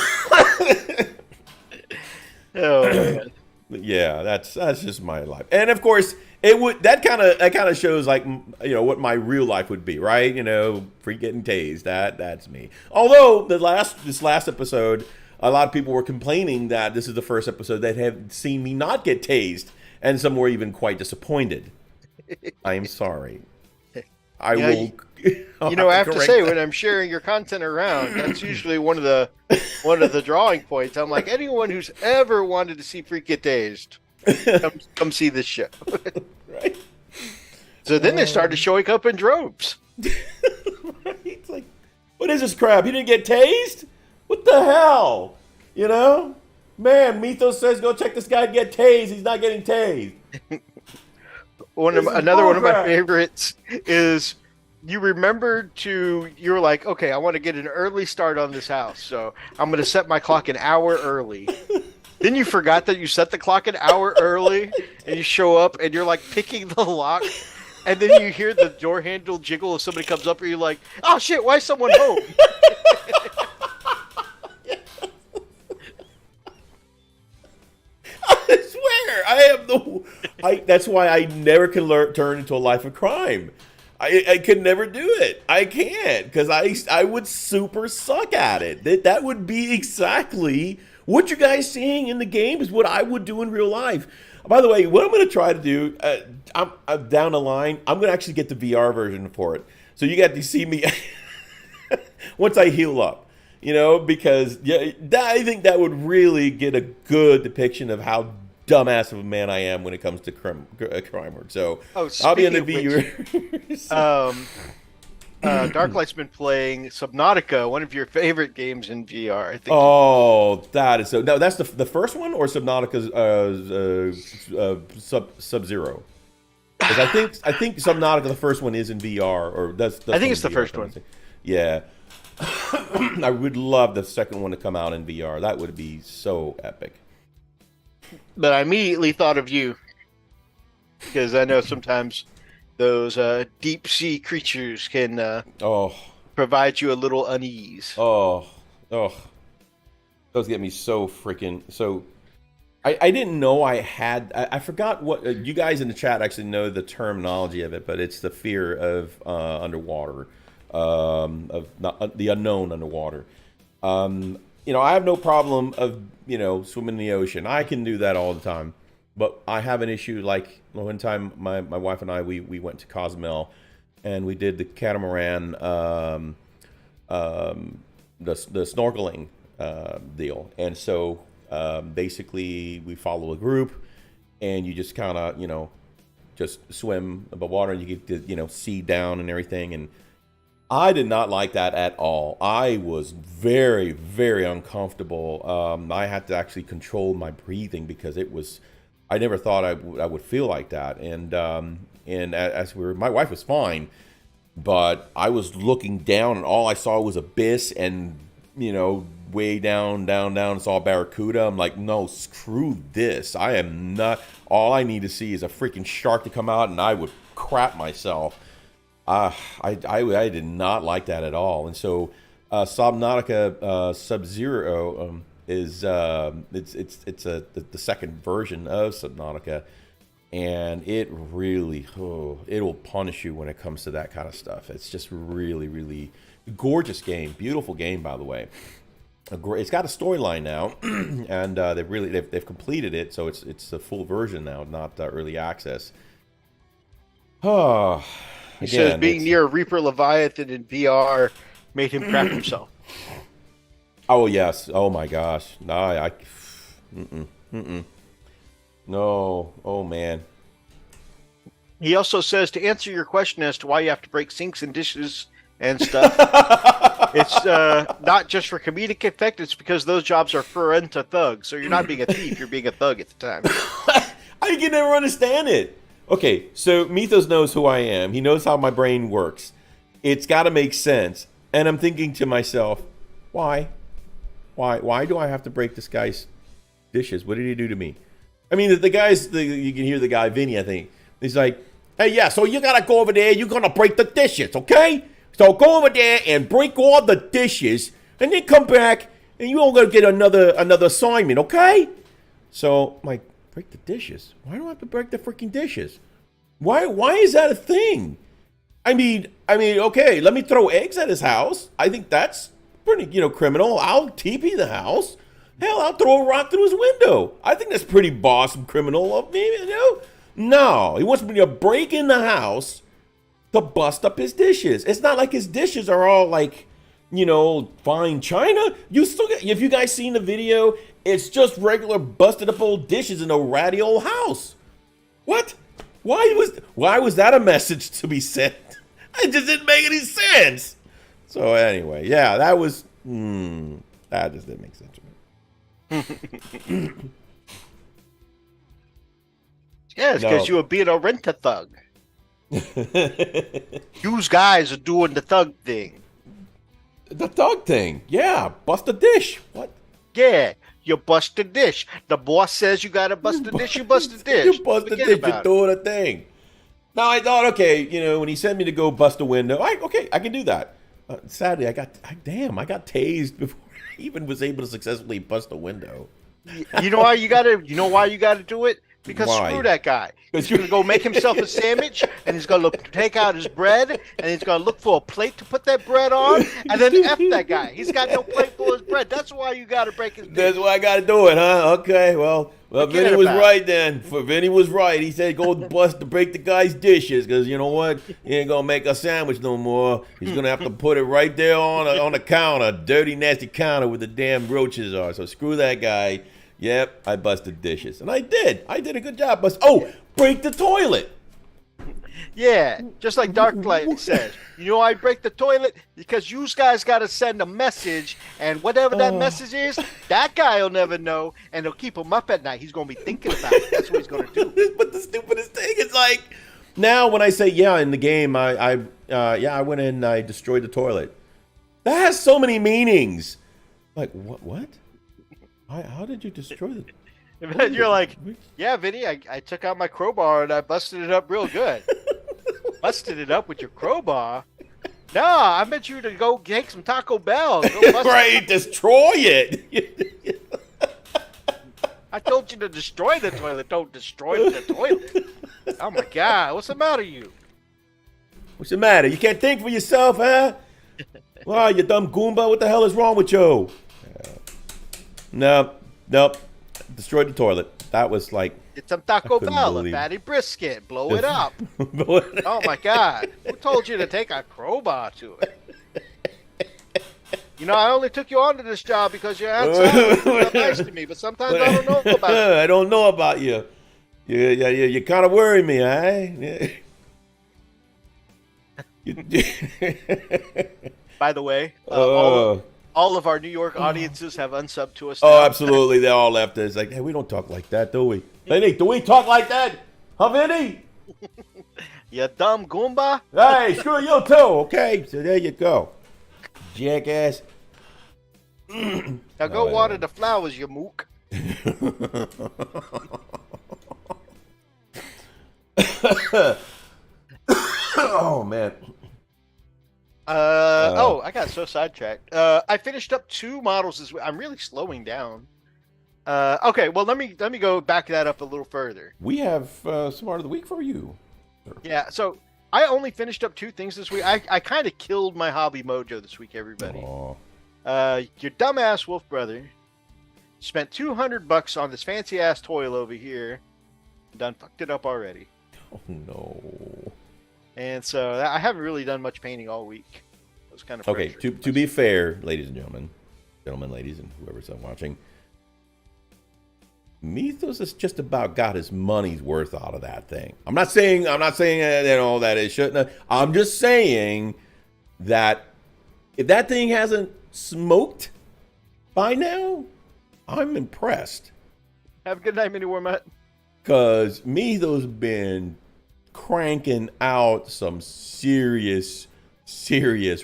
Oh man. Yeah, that's just my life. And of course, that kind of shows like what my real life would be, right? Freak getting tased. That's me. Although this last episode, a lot of people were complaining that this is the first episode that have seen me not get tased, and some were even quite disappointed. I am sorry. I will. I have to say, when I'm sharing your content around, that's usually one of the drawing points. I'm like, anyone who's ever wanted to see Freak get tased, come see this show. Right. So then they started showing up in droves. Right? It's like, what is this crap? He didn't get tased? What the hell? Man, Methos says go check this guy and get tased. He's not getting tased. Another one of my favorites is you were like, okay, I want to get an early start on this house, so I'm going to set my clock an hour early. Then you forgot that you set the clock an hour early, and you show up, and you're like picking the lock, and then you hear the door handle jiggle as somebody comes up, and you're like, oh shit, why is someone home? I swear, that's why I never can turn into a life of crime. I could never do it. I can't, because I would super suck at it. That would be exactly what you guys seeing in the game is what I would do in real life. By the way, what I'm going to try to do, I'm down the line, I'm going to actually get the VR version for it. So you got to see me once I heal up. Because I think that would really get a good depiction of how dumbass of a man I am when it comes to crime work. So I'll be in the VR. Darklight's been playing Subnautica, one of your favorite games in VR. I think. Oh, that is so. No, that's the first one, or Subnautica's Sub-Zero. Because I think Subnautica, the first one, is in VR, or that's I think it's the first one. Yeah. I would love the second one to come out in VR. That would be so epic. But I immediately thought of you, because I know sometimes those deep sea creatures can provide you a little unease. Those get me so freaking so. I didn't know I had. I forgot what you guys in the chat actually know the terminology of it, but it's the fear of underwater, of not, the unknown underwater. I have no problem of swimming in the ocean. I can do that all the time, but I have an issue. Like one time, my wife and I we went to Cozumel, and we did the catamaran, the snorkeling deal, and so. Basically, we follow a group, and you just kind of, just swim above water, and you get to, see down and everything. And I did not like that at all. I was very, very uncomfortable. I had to actually control my breathing because I never thought I would feel like that. And as my wife was fine, but I was looking down, and all I saw was abyss, and way down, saw barracuda. I'm like, no, screw this. I am not. All I need to see is a freaking shark to come out, and I would crap myself. I did not like that at all. And so, Subnautica Sub-Zero is it's the second version of Subnautica, and it really it'll punish you when it comes to that kind of stuff. It's just really, really gorgeous game, beautiful game, by the way. It's got a storyline now, and they've completed it, so it's the full version now, not early access. Oh, he says being near a Reaper Leviathan in VR made him crap himself. Oh yes, oh my gosh, no, no, oh man. He also says to answer your question as to why you have to break sinks and dishes and stuff. It's not just for comedic effect. It's because those jobs are for rent a thug. So you're not being a thief. You're being a thug at the time. I can never understand it. Okay, so Methos knows who I am. He knows how my brain works. It's got to make sense. And I'm thinking to myself, why? Why do I have to break this guy's dishes? What did he do to me? I mean, you can hear the guy, Vinny, I think. He's like, hey, yeah, so you got to go over there. You're going to break the dishes, okay? So go over there and break all the dishes, and then come back, and you're going to get another assignment, okay? So I'm like, break the dishes? Why do I have to break the freaking dishes? Why is that a thing? I mean, okay, let me throw eggs at his house. I think that's pretty, criminal. I'll TP the house. Hell, I'll throw a rock through his window. I think that's pretty boss and criminal of me, No, he wants me to break in the house to bust up his dishes. It's not like his dishes are all like, fine china. You still get, if you guys seen the video, it's just regular busted up old dishes in a ratty old house. What? Why was that a message to be sent? It just didn't make any sense. So anyway, yeah, that just didn't make sense to me. Yeah, it's because you were being a rent-a-thug. You guys are doing the thug thing. The thug thing? Yeah, bust a dish. What? Yeah, you bust a dish. The boss says you gotta bust a dish, you bust a dish. You bust a dish, you're doing a thing. Now, I thought, okay, when he sent me to go bust a window, I can do that. Sadly, I got tased before I even was able to successfully bust a window. You know why you gotta do it? Because screw that guy. He's going to go make himself a sandwich, and he's going to take out his bread, and he's going to look for a plate to put that bread on, and then F that guy. He's got no plate for his bread. That's why you got to break his dish. That's why I got to do it, huh? Okay, well, Vinny was right then. Vinny was right. He said go break the guy's dishes, because you know what? He ain't going to make a sandwich no more. He's going to have to put it right there on the counter, dirty, nasty counter where the damn roaches are. So screw that guy. Yep, I busted dishes. And I did. I did a good job. Break the toilet. Yeah, just like Darklight says. I break the toilet because you guys got to send a message, and whatever that message is, that guy will never know, and it'll keep him up at night. He's going to be thinking about it. That's what he's going to do. But the stupidest thing is like, now when I say, yeah, in the game, I went in and I destroyed the toilet. That has so many meanings. Like, what? How did you destroy the... And then you're like, yeah, Vinny, I took out my crowbar and I busted it up real good. Busted it up with your crowbar? No, I meant you to go take some Taco Bell. Go bust right, destroy it. I told you to destroy the toilet. Don't destroy the toilet. Oh my God, what's the matter with you? What's the matter? You can't think for yourself, huh? Wow, you dumb Goomba. What the hell is wrong with you? Nope. Destroyed the toilet. That was like... Get some Taco couldn't Bell, a believe- fatty brisket. Blow it up. Oh my God. Who told you to take a crowbar to it? You know, I only took you onto this job because you're outside. You're nice to me, but sometimes I don't know about you. I don't know about you. You kind of worry me, eh? By the way, all of our New York audiences have unsubbed to us now. Oh, absolutely. They all left us. Like, hey, we don't talk like that, do we? Vinny, do we talk like that? Huh, Vinny? You dumb Goomba. Hey, screw you too. Okay, so there you go. Jackass. Now go water the flowers, you mook. Oh, man. I got so sidetracked. I finished up 2 models this week. I'm really slowing down. Okay, well let me go back that up a little further. We have Smart of the Week for you. Yeah, so I only finished up 2 things this week. I kind of killed my hobby mojo this week, everybody. Aw. Your dumbass wolf brother spent $200 on this fancy ass toy over here. Done fucked it up already. Oh, no. And so I haven't really done much painting all week. It was kind of Okay, to be fair, ladies and gentlemen, ladies, and whoever's watching, Methos has just about got his money's worth out of that thing. I'm not saying that it shouldn't. I'm just saying that if that thing hasn't smoked by now, I'm impressed. Have a good night, Mini War Mutt. Because Methos been cranking out some serious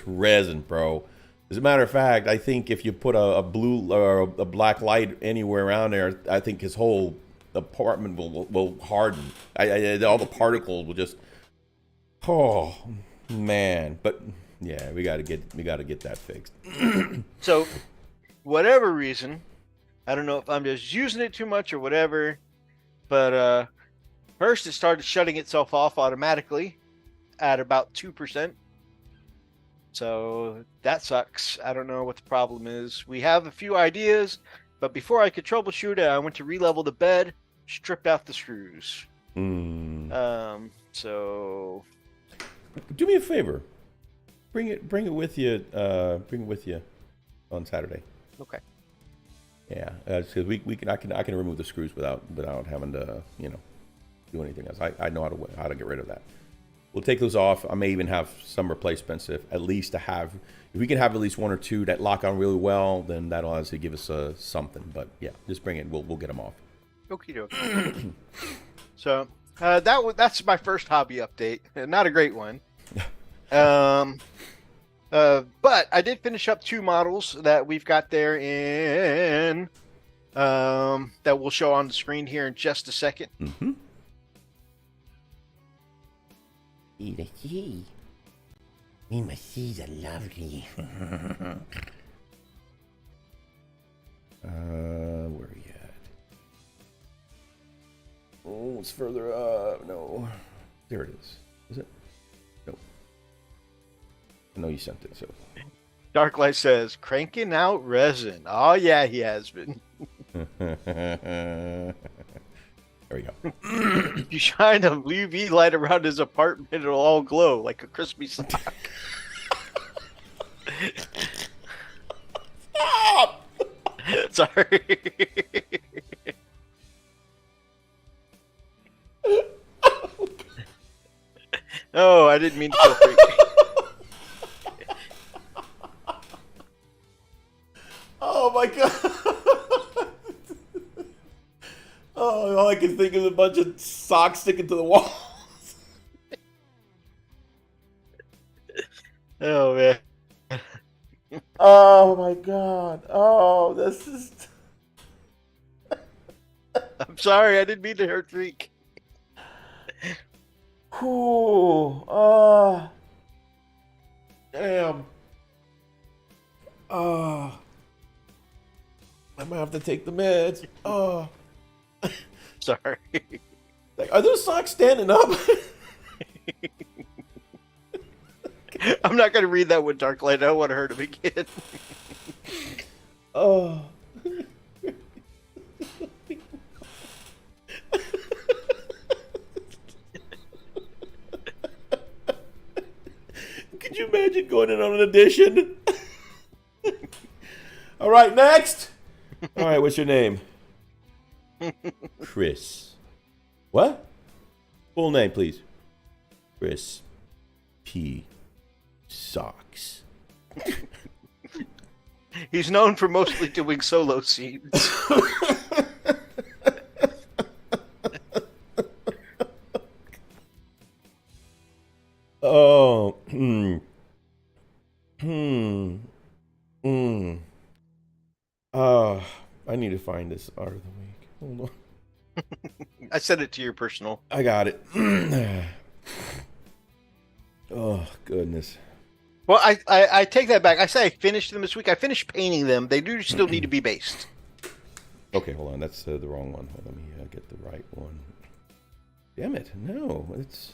resin, bro. As a matter of fact, I think if you put a blue or a black light anywhere around there, I think his whole apartment will harden. All the particles will just. Oh man! But yeah, we gotta get that fixed. So, whatever reason, I don't know if I'm just using it too much or whatever, but first it started shutting itself off automatically at about 2%. So that sucks. I don't know what the problem is. We have a few ideas, but before I could troubleshoot it, I went to re-level the bed, stripped out the screws. So do me a favor. Bring it with you. Bring it with you on Saturday. Okay. Yeah, because I can remove the screws without having to do anything else. I know how to get rid of that. We'll take those off. I may even have some replacements if we can have at least 1 or 2 that lock on really well, then that'll honestly give us something. But yeah, just bring it. We'll get them off. Okie dokie. So that's my first hobby update. Not a great one. But I did finish up 2 models that we've got there in that we'll show on the screen here in just a second. Mm-hmm. We must see the lovely. Where are you at? Oh, it's further up. No. There it is. Is it? No. I know you sent it, so. Darklight says, cranking out resin. Oh, yeah, he has been. There we go. If you shine a UV light around his apartment, it'll all glow like a crispy sock. Stop! Sorry. Oh, I didn't mean to kill Freak. Oh my god! Oh, all I can think is a bunch of socks sticking to the walls. Oh man. Oh my god! Oh, this is. I'm sorry, I didn't mean to hurt Freak. Ooh, damn. I'm gonna have to take the meds. Sorry. Like, are those socks standing up? I'm not going to read that with Darklight. I don't want to hurt him again. Oh. Could you imagine going in on an audition? All right, next. All right, what's your name? Chris. What? Full name, please. Chris P. Socks. He's known for mostly doing solo scenes. Oh. I need to find this art of the week. Hold on. I sent it to your personal. I got it. Oh, goodness. Well, I take that back. I say I finished them this week. I finished painting them. They do still need to be based. Okay, hold on. That's the wrong one. Let me get the right one. Damn it. No, it's...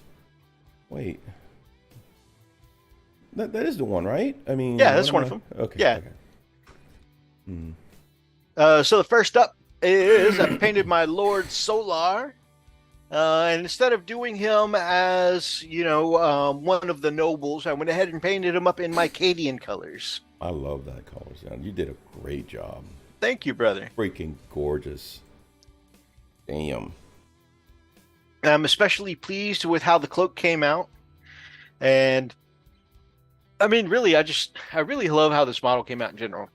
Wait. That is the one, right? I mean... Yeah, that's one of them. Okay. Yeah. Okay. So the first up is I painted my Lord Solar. And instead of doing him as, one of the nobles, I went ahead and painted him up in my Cadian colors. I love that color, John. You did a great job. Thank you, brother. Freaking gorgeous. Damn. I'm especially pleased with how the cloak came out. And, I mean, really, I really love how this model came out in general.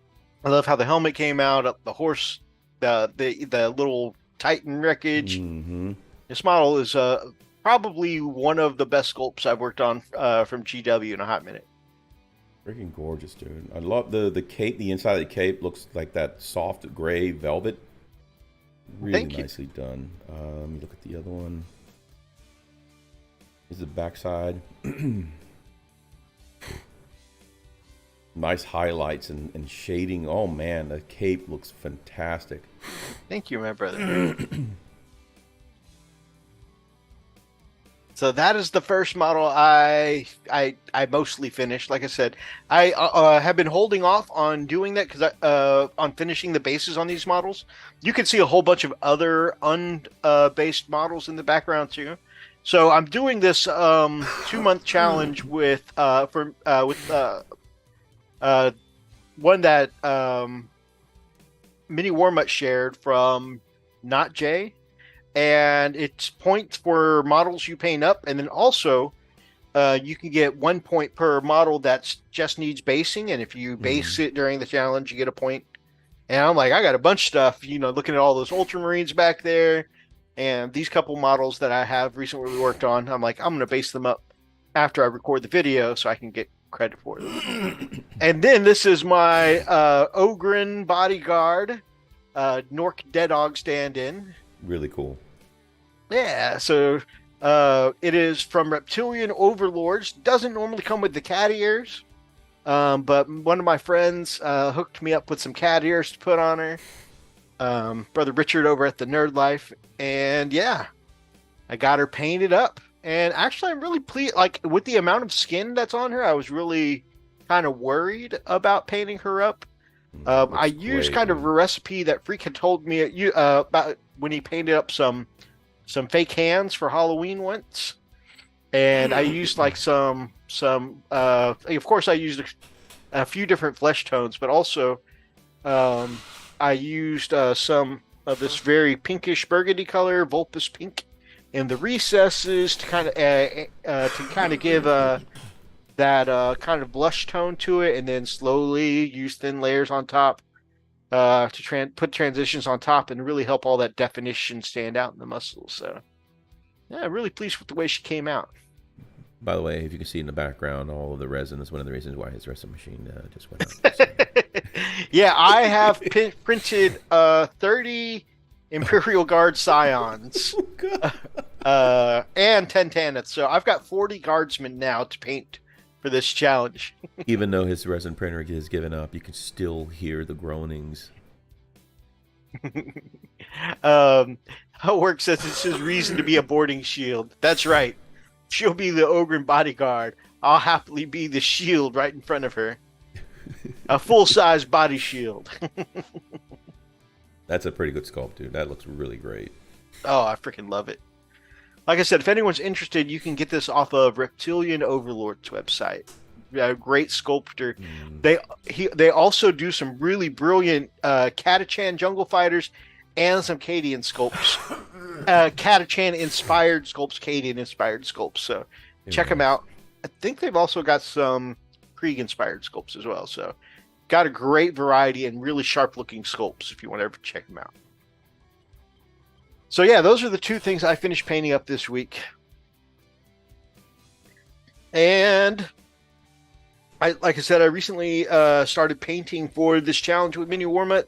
I love how the helmet came out, the horse, the little Titan wreckage. Mm-hmm. This model is probably one of the best sculpts I've worked on from GW in a hot minute. Freaking gorgeous, dude. I love the cape. The inside of the cape looks like that soft gray velvet. Really nicely done. Let me look at the other one. This is the backside. Nice highlights and shading. Oh, man, the cape looks fantastic. Thank you, my brother. So that is the first model I mostly finished. Like I said, I have been holding off on doing that because on finishing the bases on these models. You can see a whole bunch of other unbased models in the background too. So I'm doing this 2-month challenge with one that Mini Warmutt shared from Not Jay. And it's points for models you paint up, and then also you can get 1 point per model that just needs basing, and if you base it during the challenge, you get a point. And I'm like, I got a bunch of stuff, looking at all those Ultramarines back there, and these couple models that I have recently worked on. I'm like, I'm going to base them up after I record the video so I can get credit for them. And then this is my Ogren bodyguard, Nork Dead Dog stand-in. Really cool. Yeah, so it is from Reptilian Overlords. Doesn't normally come with the cat ears, but one of my friends hooked me up with some cat ears to put on her. Brother Richard over at the Nerd Life, and yeah, I got her painted up. And actually, I'm really pleased. Like with the amount of skin that's on her, I was really kind of worried about painting her up. I used kind of a recipe that Freak had told me about when he painted up some fake hands for Halloween once, and I used like some of course I used a few different flesh tones, but also I used some of this very pinkish burgundy color, Vulpus pink, in the recesses to kind of give that kind of blush tone to it, and then slowly use thin layers on top to put transitions on top and really help all that definition stand out in the muscles. So, yeah, really pleased with the way she came out. By the way, if you can see in the background, all of the resin is one of the reasons why his resin machine just went out. Yeah, I have printed 30 Imperial Guard Scions and 10 Taniths. So I've got 40 Guardsmen now to paint for this challenge. Even though his resin printer has given up, you can still hear the groanings. Work says it's his reason to be a boarding shield. That's right. She'll be the Ogren bodyguard. I'll happily be the shield right in front of her. A full-size body shield. That's a pretty good sculpt, dude. That looks really great. Oh, I freaking love it. Like I said, if anyone's interested, you can get this off of Reptilian Overlord's website. A great sculptor. They also do some really brilliant Catachan jungle fighters and some Cadian sculpts. Catachan inspired sculpts, Cadian inspired sculpts. So check them out. I think they've also got some Krieg inspired sculpts as well. So got a great variety and really sharp looking sculpts if you want to ever check them out. So yeah, those are the two things I finished painting up this week. And like I said, I recently started painting for this challenge with Mini Warmut.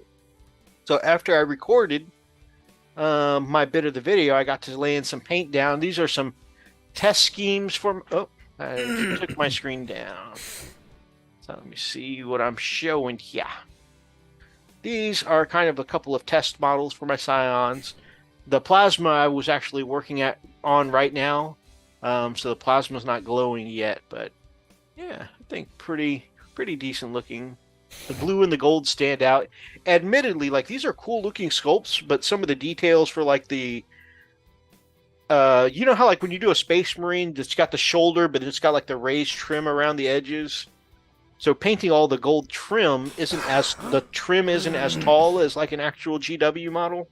So after I recorded my bit of the video, I got to lay in some paint down. These are some test schemes for... Oh, I took my screen down. So let me see what I'm showing here. These are kind of a couple of test models for my Scions. The plasma I was actually working on right now. So the plasma's not glowing yet, but yeah, I think pretty decent looking. The blue and the gold stand out. Admittedly, like these are cool looking sculpts, but some of the details for like the you know how like when you do a Space Marine, it's got the shoulder, but it's got like the raised trim around the edges. So painting all the gold trim isn't as tall as like an actual GW model.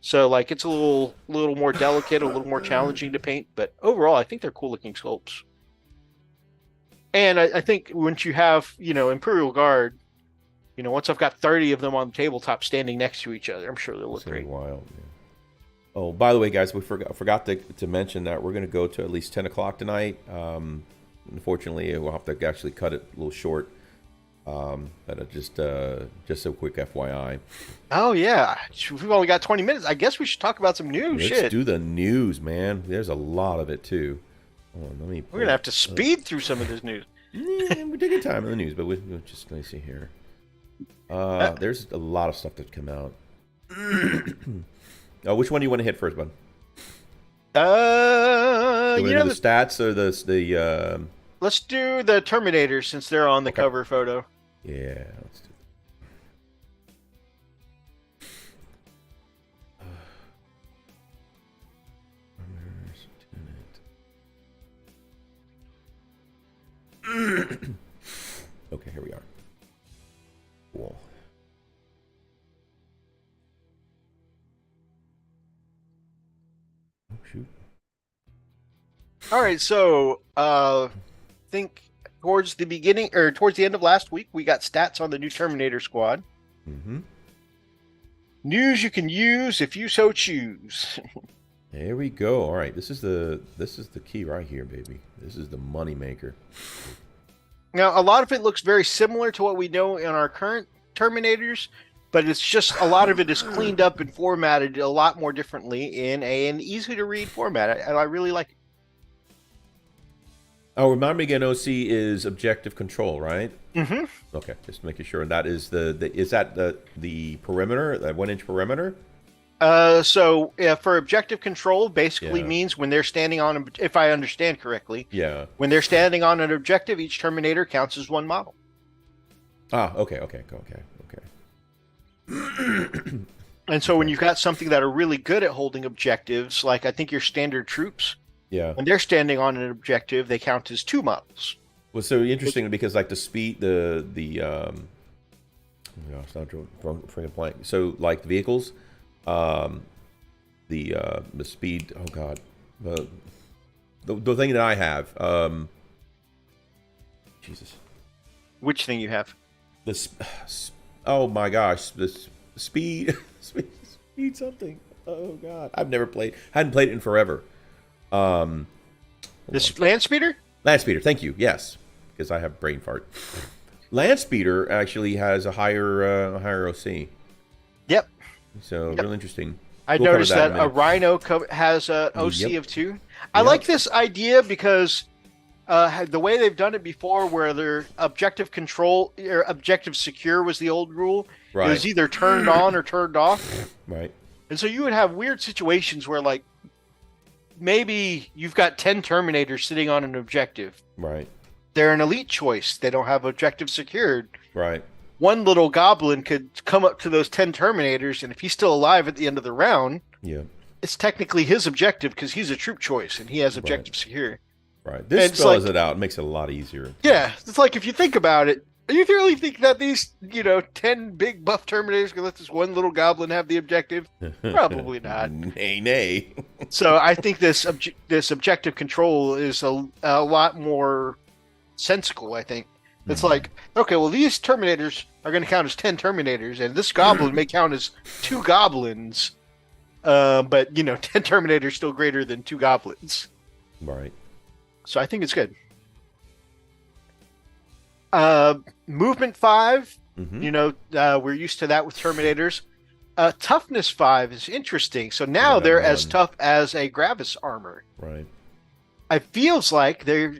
So like it's a little more delicate, a little more challenging to paint, but overall I think they're cool looking sculpts. And I think once you have, Imperial Guard, once I've got 30 of them on the tabletop standing next to each other, I'm sure they'll look great. Wild, yeah. Oh, by the way, guys, we forgot to mention that we're going to go to at least 10 o'clock tonight. Unfortunately, we'll have to actually cut it a little short. But just a quick FYI. Oh, yeah. We've only got 20 minutes. I guess we should talk about some news. Let's do the news, man. There's a lot of it, too. We're going to have to speed through some of this news. Yeah, we take our time in the news, but we'll just let me see here. There's a lot of stuff that's come out. Which one do you want to hit first, bud? The stats or the Let's do the Terminator since they're on the cover photo. Yeah, let's do that. Okay, here we are. Cool. Oh, shoot. All right, so I think towards the end of last week, we got stats on the new Terminator squad. Mm-hmm. News you can use if you so choose. There we go. All right, this is the key right here, baby. This is the money maker. Now, a lot of it looks very similar to what we know in our current Terminators, but it's just a lot of it is cleaned up and formatted a lot more differently in an easy to read format, and I really like it. Oh, remind me again, OC is objective control, right? Mm-hmm. Okay, just making sure. And that is is that the perimeter, that 1 inch perimeter? So for objective control, basically means when they're standing on, if I understand correctly, when they're standing on an objective, each Terminator counts as one model. Ah, okay. And so when you've got something that are really good at holding objectives, like I think your standard troops, when they're standing on an objective, they count as 2 models. Well, so interesting because like the speed, oh my gosh, not freaking blank. So like the vehicles, the speed. Oh god, the thing that I have. Jesus. Which thing you have? Oh my gosh, the speed, speed something. Oh god, hadn't played it in forever. This land speeder? Land speeder, thank you. Yes, because I have brain fart. Land speeder actually has a higher OC. Yep. So really interesting. I noticed that a Rhino has an OC of 2. I like this idea because the way they've done it before, where their objective control or objective secure was the old rule. Right. It was either turned on or turned off. Right. And so you would have weird situations where, like, maybe you've got 10 Terminators sitting on an objective. Right. They're an elite choice. They don't have objective secured. Right. One little goblin could come up to those 10 Terminators, and if he's still alive at the end of the round, Yeah. it's technically his objective because he's a troop choice and he has objective secure. Right. This spells it out. It makes it a lot easier. Yeah. It's like, if you think about it, you really think that these, 10 big buff Terminators can let this one little goblin have the objective? Probably not. Nay. So I think this objective control is a lot more sensical, I think. It's like, okay, well, these Terminators are going to count as 10 Terminators, and this goblin may count as 2 goblins, but, 10 Terminators still greater than 2 goblins. Right. So I think it's good. Movement 5, we're used to that with Terminators. Toughness 5 is interesting. So now they're as tough as a Gravis armor. Right. It feels like they're,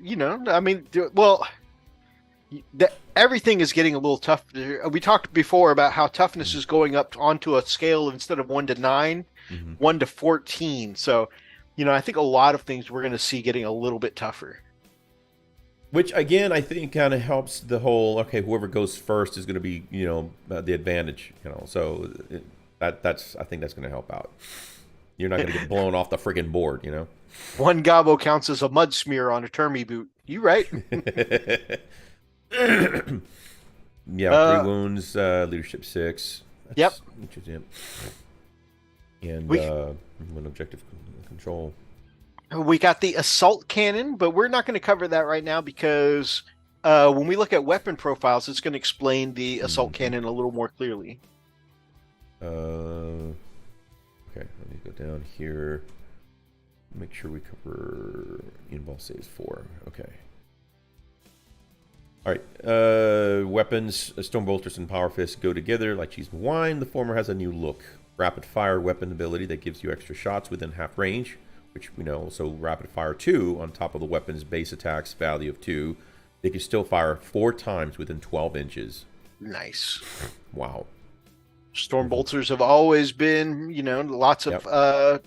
everything is getting a little tougher. We talked before about how toughness is going up onto a scale of, instead of 1 to 9, 1 to 14. So, I think a lot of things we're going to see getting a little bit tougher. Which, again, I think kind of helps the whole, okay, whoever goes first is going to be, the advantage, So I think that's going to help out. You're not going to get blown off the friggin' board, 1 gobbo counts as a mud smear on a Termi boot. You right? Yeah, 3 wounds, leadership 6. Yep. Interesting. And one objective control. We got the assault cannon, but we're not going to cover that right now because when we look at weapon profiles, it's going to explain the assault cannon a little more clearly. Okay, let me go down here. Make sure we cover Uniball saves 4. Okay. All right. Weapons, Storm Bolters and Power Fists go together like cheese and wine. The former has a new look. Rapid fire weapon ability that gives you extra shots within half range, which we know. So rapid fire 2 on top of the weapon's base attacks value of 2. They can still fire 4 times within 12 inches. Nice. Wow. Storm bolters have always been, lots of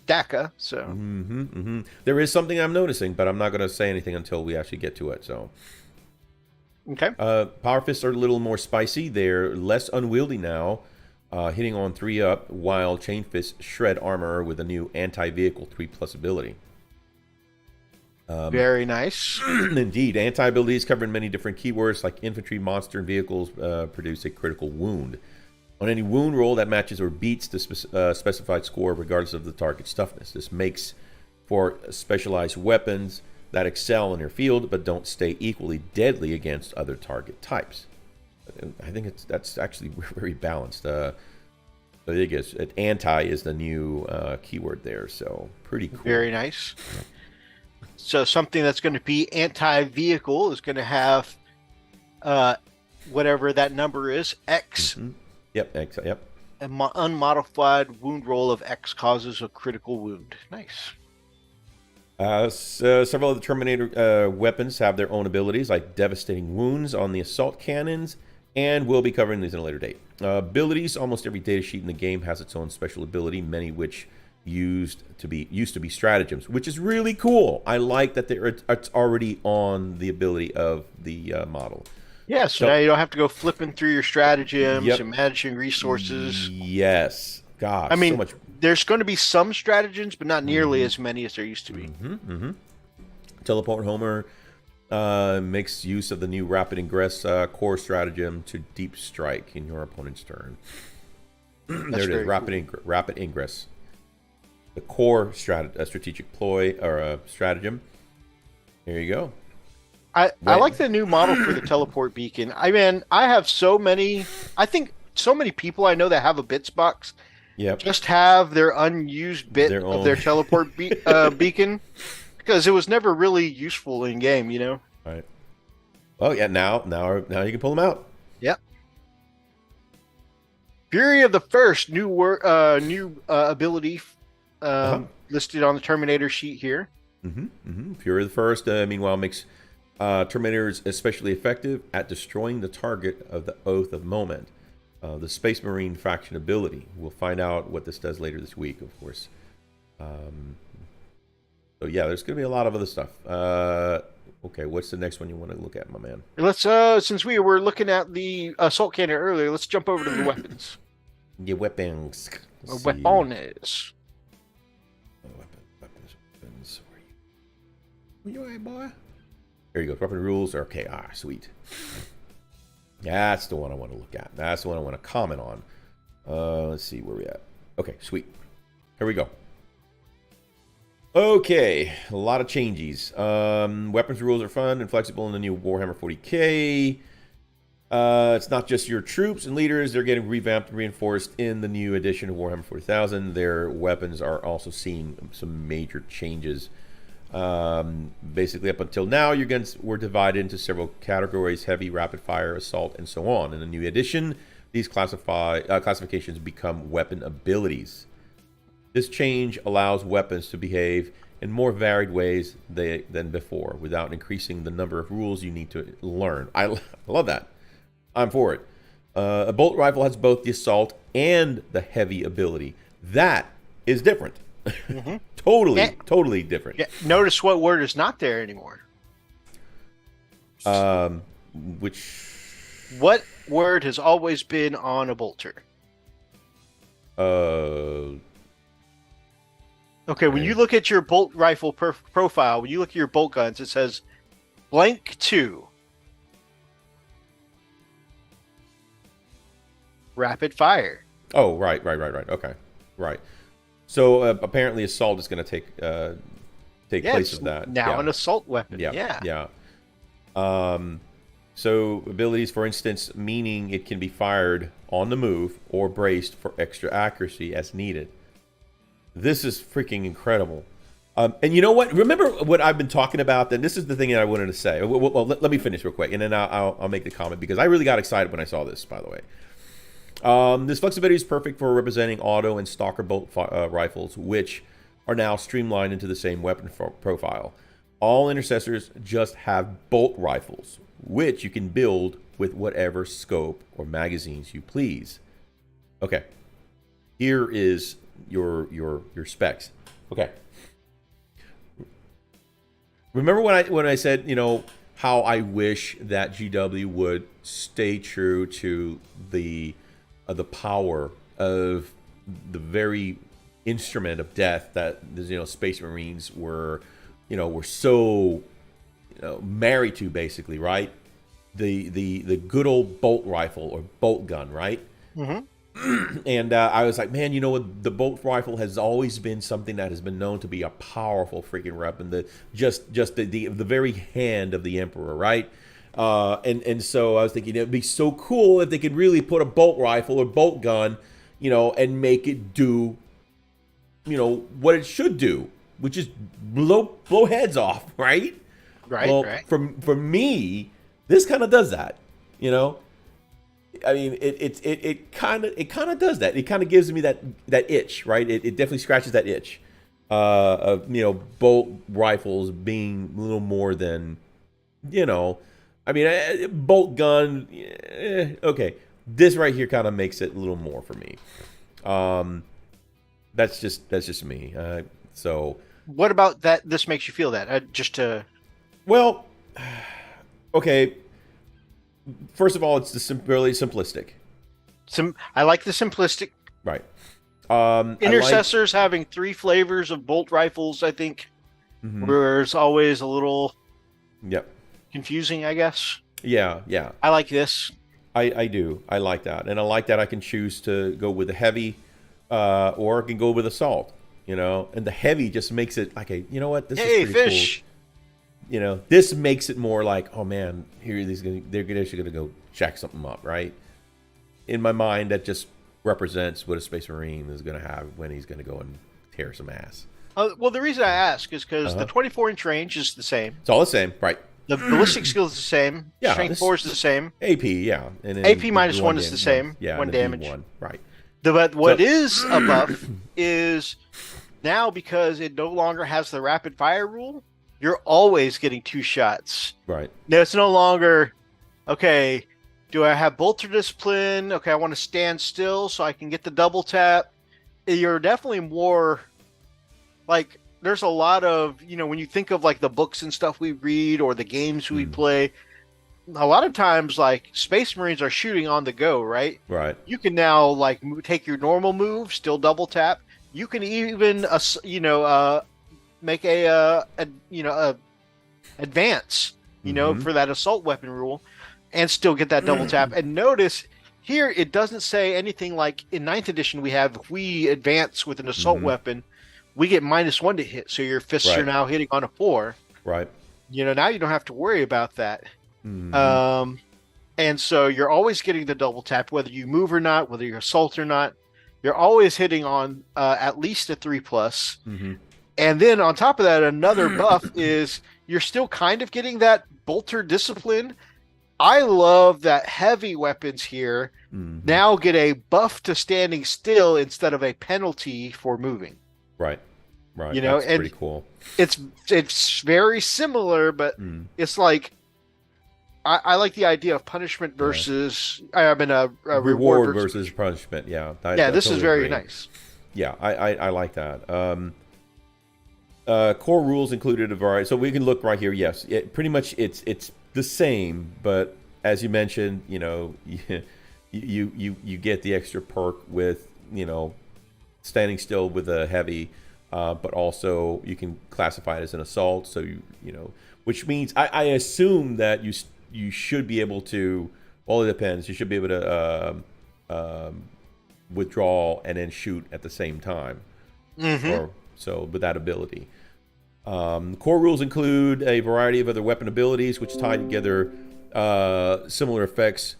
DACA. So there is something I'm noticing, but I'm not going to say anything until we actually get to it. So. Okay. Power Fists are a little more spicy. They're less unwieldy now, hitting on 3 up, while Chain Fists shred armor with a new anti-vehicle 3+ ability. Very nice. Indeed. Anti-abilities covering many different keywords like infantry, monster, and vehicles produce a critical wound. On any wound roll that matches or beats the specified score regardless of the target's toughness. This makes for specialized weapons that excel in their field but don't stay equally deadly against other target types. I think that's actually very balanced. I think anti is the new keyword there, so pretty cool. Very nice. So something that's going to be anti-vehicle is going to have whatever that number is, X. Yep, X. Yep. An unmodified wound roll of X causes a critical wound. Nice. Several of the Terminator weapons have their own abilities, like devastating wounds on the assault cannons, and we'll be covering these in a later date. Abilities: almost every data sheet in the game has its own special ability, many which used to be stratagems, which is really cool. I like that it's already on the ability of the model. Yeah, so now you don't have to go flipping through your stratagems and managing resources. Yes. Gosh, I mean, so much. There's going to be some stratagems, but not nearly as many as there used to be. Teleport Homer makes use of the new Rapid Ingress core stratagem to deep strike in your opponent's turn. There it is, Rapid Ingress. The core strategic ploy or stratagem. There you go. I like the new model for the teleport beacon. I have so many people I know that have a bits box. Yep. Just have their unused bit of their teleport beacon because it was never really useful in game, Right. Well, yeah. Now you can pull them out. Yep. Fury of the First, new ability listed on the Terminator sheet here. Fury of the First, meanwhile, makes Terminators especially effective at destroying the target of the Oath of Moment. the Space Marine faction ability. We'll find out what this does later this week, of course. So yeah, there's going to be a lot of other stuff. Okay, what's the next one you want to look at, my man? Let's since we were looking at the assault cannon earlier, let's jump over to the weapons. Your weapons. Weapons. Weapons. Where you at, boy? There you go. Weapon rules. Okay, sweet. That's the one I want to look at. That's the one I want to comment on. Let's see where we at. Okay, sweet. Here we go. Okay, a lot of changes. Weapons rules are fun and flexible in the new Warhammer 40k. It's not just your troops and leaders. They're getting revamped and reinforced in the new edition of Warhammer 40,000. Their weapons are also seeing some major changes. Basically, up until now, your guns were divided into several categories: heavy, rapid fire, assault, and so on. In the new edition, these classifications become weapon abilities. This change allows weapons to behave in more varied ways than before, without increasing the number of rules you need to learn. I love that. I'm for it. A bolt rifle has both the assault and the heavy ability. That is different. Mm-hmm. Totally different. Yeah, notice what word is not there anymore. What word has always been on a bolter? Okay, when you look at your bolt rifle profile, when you look at your bolt guns, it says blank 2. Rapid fire. Oh, right. Okay, right. So apparently, assault is going to take place of that. Now an assault weapon. Yeah. So abilities, for instance, meaning it can be fired on the move or braced for extra accuracy as needed. This is freaking incredible. And you know what? Remember what I've been talking about? Then this is the thing that I wanted to say. Well, let me finish real quick, and then I'll make the comment, because I really got excited when I saw this, by the way. This flexibility is perfect for representing auto and stalker bolt rifles, which are now streamlined into the same weapon profile. All intercessors just have bolt rifles, which you can build with whatever scope or magazines you please. Okay, here is your specs. Okay, remember when I said, you know, how I wish that GW would stay true to the power of the very instrument of death that, you know, Space Marines were so, you know, married to, basically, right? The good old bolt rifle or bolt gun, right? Mm-hmm. And I was like, man, you know what? The bolt rifle has always been something that has been known to be a powerful freaking weapon. The very hand of the Emperor, right? And so I was thinking it'd be so cool if they could really put a bolt rifle or bolt gun, you know, and make it do, you know, what it should do, which is blow heads off, right? Right. Well, right. For me, this kind of does that, you know. I mean, it kind of does that. It kind of gives me that itch, right? It definitely scratches that itch of, you know, bolt rifles being a little more than, you know. I mean, bolt gun, okay. This right here kind of makes it a little more for me. That's just me. So, what about that? This makes you feel that well, okay. First of all, it's really simplistic. I like the simplistic. Right. Intercessors having 3 flavors of bolt rifles, I think, was always a little confusing, I guess. Yeah. I like this. I do. I like that. And I like that I can choose to go with the heavy or I can go with assault, you know. And the heavy just makes it like you know what? This is pretty fish. Cool. You know, this makes it more like, oh man, they're actually going to go jack something up, right? In my mind, that just represents what a Space Marine is going to have when he's going to go and tear some ass. Well, the reason I ask is because the 24-inch range is the same. It's all the same, right? The ballistic skill is the same. Yeah, Strength 4 is the same. AP, yeah. And then AP minus 1 is the same. Yeah, 1 damage. D1, right. But what is a buff is now, because it no longer has the rapid fire rule, you're always getting 2 shots. Right. Now, it's no longer, okay, Do I have bolter discipline? Okay, I want to stand still so I can get the double tap. You're definitely more like there's a lot of, when you think of like the books and stuff we read or the games we play, a lot of times like Space Marines are shooting on the go, right? Right. You can now like take your normal move, still double tap. You can even make a advance, for that assault weapon rule, and still get that double tap. And notice here it doesn't say anything like in 9th edition we have if we advance with an assault weapon, we get -1 to hit. So your fists are now hitting on a 4. Right. Now you don't have to worry about that. And so you're always getting the double tap, whether you move or not, whether you assault or not. You're always hitting on at least a 3+. And then on top of that, another buff is you're still kind of getting that bolter discipline. I love that heavy weapons here now get a buff to standing still instead of a penalty for moving. Right. That's and pretty cool. It's very similar, but it's like I like the idea of punishment versus reward versus punishment. Yeah. This is very nice. Yeah, I like that. Core rules included a variety, so we can look right here. Yes, pretty much it's the same, but as you mentioned, you get the extra perk with standing still with a heavy, but also you can classify it as an assault. So which means I assume that you should be able to. Well, it depends. You should be able to withdraw and then shoot at the same time. So with that ability. Core rules include a variety of other weapon abilities which tie together similar effects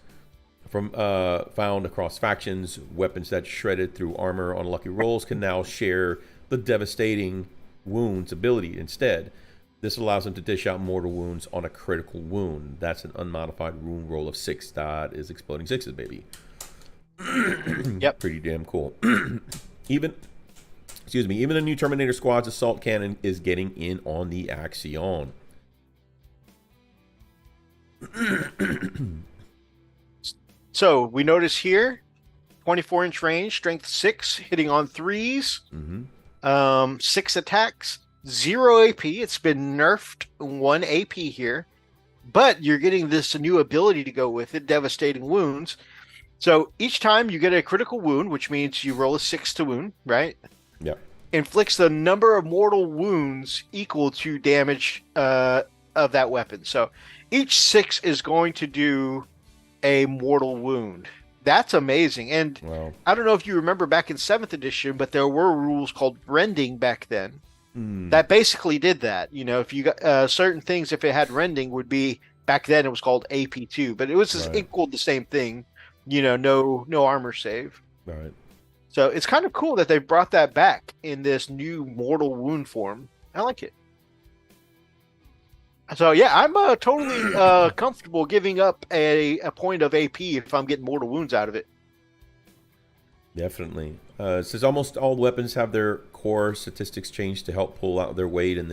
from found across factions. Weapons that shredded through armor on lucky rolls can now share the devastating wounds ability instead. This allows them to dish out mortal wounds on a critical wound. That's an unmodified wound roll of 6. That is exploding 6s, baby. Yep. Pretty damn cool. Even the new Terminator Squad's assault cannon is getting in on the action. So we notice here, 24-inch range, strength 6, hitting on 3s, 6 attacks, 0 AP. It's been nerfed 1 AP here, but you're getting this new ability to go with it, devastating wounds. So each time you get a critical wound, which means you roll a 6 to wound, right? Yep. Inflicts the number of mortal wounds equal to damage of that weapon. So each 6 is going to do a mortal wound. That's amazing. And I don't know if you remember back in 7th edition, but there were rules called rending back then that basically did that. If you got certain things, if it had rending, would be back then it was called AP2, but it was just equaled the same thing. No armor save. Right. So it's kind of cool that they brought that back in this new mortal wound form. I like it. So yeah, I'm totally comfortable giving up a point of AP if I'm getting mortal wounds out of it. Definitely. It says almost all weapons have their core statistics changed to help pull out their weight in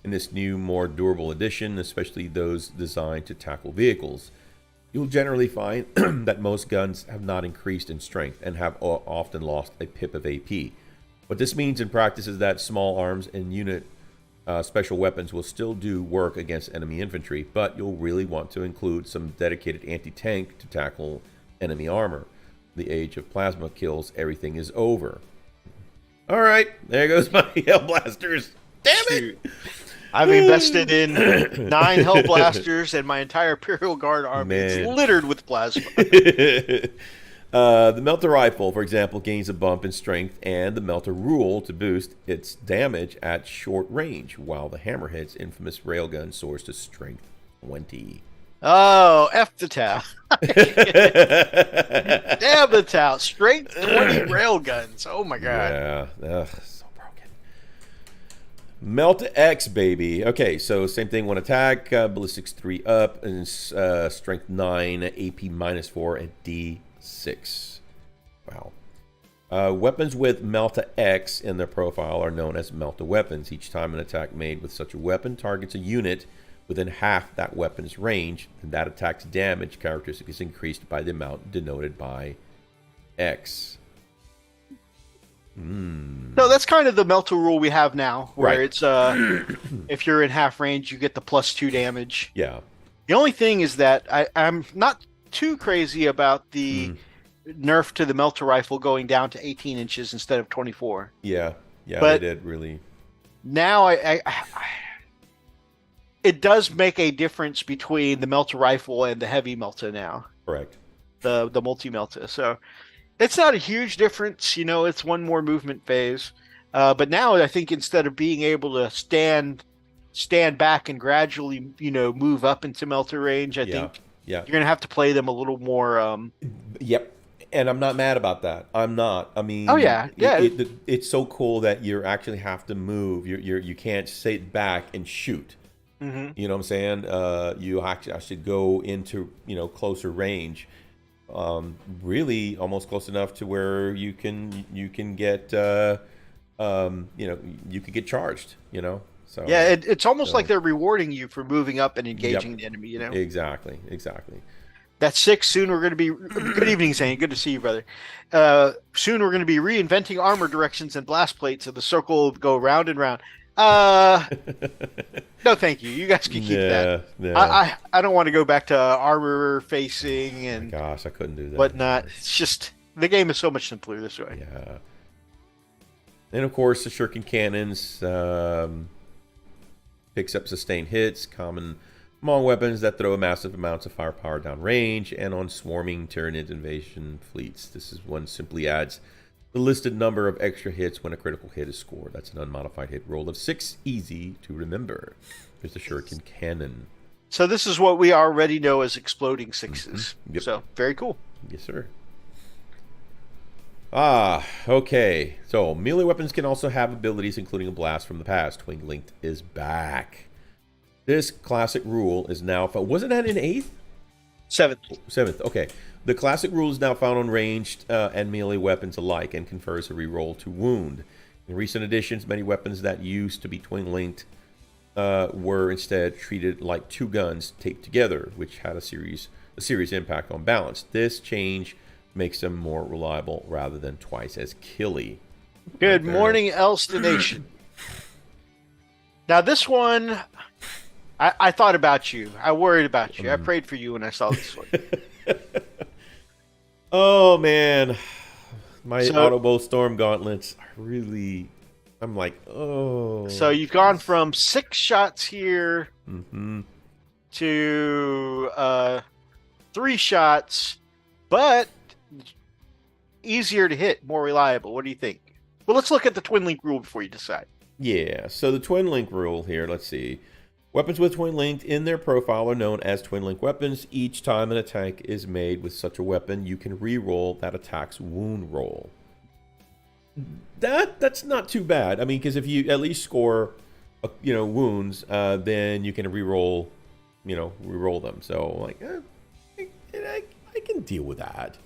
this new, more durable edition, especially those designed to tackle vehicles. You'll generally find that most guns have not increased in strength and have often lost a pip of AP. What this means in practice is that small arms and unit special weapons will still do work against enemy infantry, but you'll really want to include some dedicated anti-tank to tackle enemy armor. The age of plasma kills, everything is over. All right, there goes my Hell Blasters. Damn it! I've invested in 9 Hell Blasters, and my entire Imperial Guard army is littered with plasma. The Melter Rifle, for example, gains a bump in strength, and the Melter Rule to boost its damage at short range, while the Hammerhead's infamous railgun soars to strength 20. Oh, F the Tau. Damn the Tau. Strength 20 railguns. Oh my god. Yeah. Ugh, so broken. Melta X, baby. Okay, so same thing, 1 attack, ballistics 3 up, and strength 9, AP -4, and D6. Wow. Weapons with Melta X in their profile are known as Melta weapons. Each time an attack made with such a weapon targets a unit within half that weapon's range, then that attack's damage characteristic is increased by the amount denoted by X. No, that's kind of the Melta rule we have now, where Right. it's if you're in half range, you get the +2 damage. Yeah. The only thing is that I'm not too crazy about the nerf to the Melta rifle going down to 18 inches instead of 24. Yeah. Yeah, But- they did really. Now it does make a difference between the Melta rifle and the heavy Melta now, Correct. the multi-Melta. So it's not a huge difference, it's one more movement phase. But now I think instead of being able to stand back and gradually, move up into Melta range, I think Yeah. you're going to have to play them a little more. Yep. And I'm not mad about that. I'm not. I mean, Oh, yeah. Yeah. It's so cool that you actually have to move. You can't sit back and shoot. Mhm. You know what I'm saying? You actually go into closer range, really almost close enough to where you can get you could get charged. So Yeah, it's almost like they're rewarding you for moving up and engaging the enemy. Exactly. That's 6. Soon we're going to be. Good evening, Zane. Good to see you, brother. Soon we're going to be reinventing armor directions and blast plates, so the circle will go round and round. No, thank you. You guys can keep that. Yeah. I don't want to go back to armor facing and Gosh, I couldn't do that. whatnot. It's just the game is so much simpler this way. Yeah. And of course, the shuriken cannons picks up sustained hits, common among weapons that throw massive amounts of firepower downrange, and on swarming Tyranid invasion fleets. This is one simply adds the listed number of extra hits when a critical hit is scored. That's an unmodified hit roll of 6, easy to remember. There's the shuriken cannon. So this is what we already know as exploding 6s. Yep. So very cool. Yes, sir. Okay. So melee weapons can also have abilities, including a blast from the past. Twin Linked is back. This classic rule is now found. Wasn't that in 8th? 7th. Okay. The classic rule is now found on ranged and melee weapons alike and confers a reroll to wound. In recent editions, many weapons that used to be twin linked were instead treated like two guns taped together, which had a serious impact on balance. This change makes them more reliable rather than twice as killy. Good morning, Elston Nation. Now this one, I thought about you. I worried about you. I prayed for you when I saw this one. Oh man, my Autobow Storm gauntlets are really. I'm like, oh. So you've gone from 6 shots here to 3 shots, but easier to hit, more reliable. What do you think? Well, let's look at the twin link rule before you decide. Yeah, so the twin link rule here, let's see. Weapons with twin linked in their profile are known as twin link weapons. Each time an attack is made with such a weapon, you can re-roll that attack's wound roll. That's not too bad. I mean, because if you at least score, wounds, then you can re-roll them. So like, I can deal with that.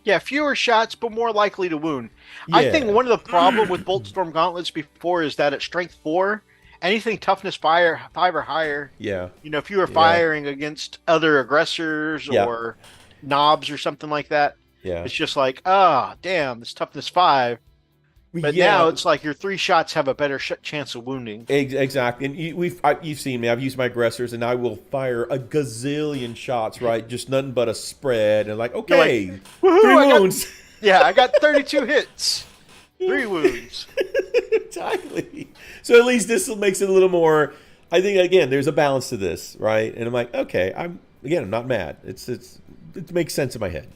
Yeah, fewer shots, but more likely to wound. I Yeah. think one of the problem with Boltstorm gauntlets before is that at strength 4, anything toughness 5 or higher. Yeah. If you were firing against other aggressors Yeah. or knobs or something like that, Yeah. it's just like, damn, this toughness 5. But now it's like your 3 shots have a better chance of wounding. Exactly, and you've seen me. I've used my aggressors, and I will fire a gazillion shots, right? Just nothing but a spread, and like, okay, Woohoo, 3 I wounds. I got 32 hits, 3 wounds. Exactly. So at least this makes it a little more. I think again, there's a balance to this, right? And I'm like, okay, I'm not mad. It makes sense in my head.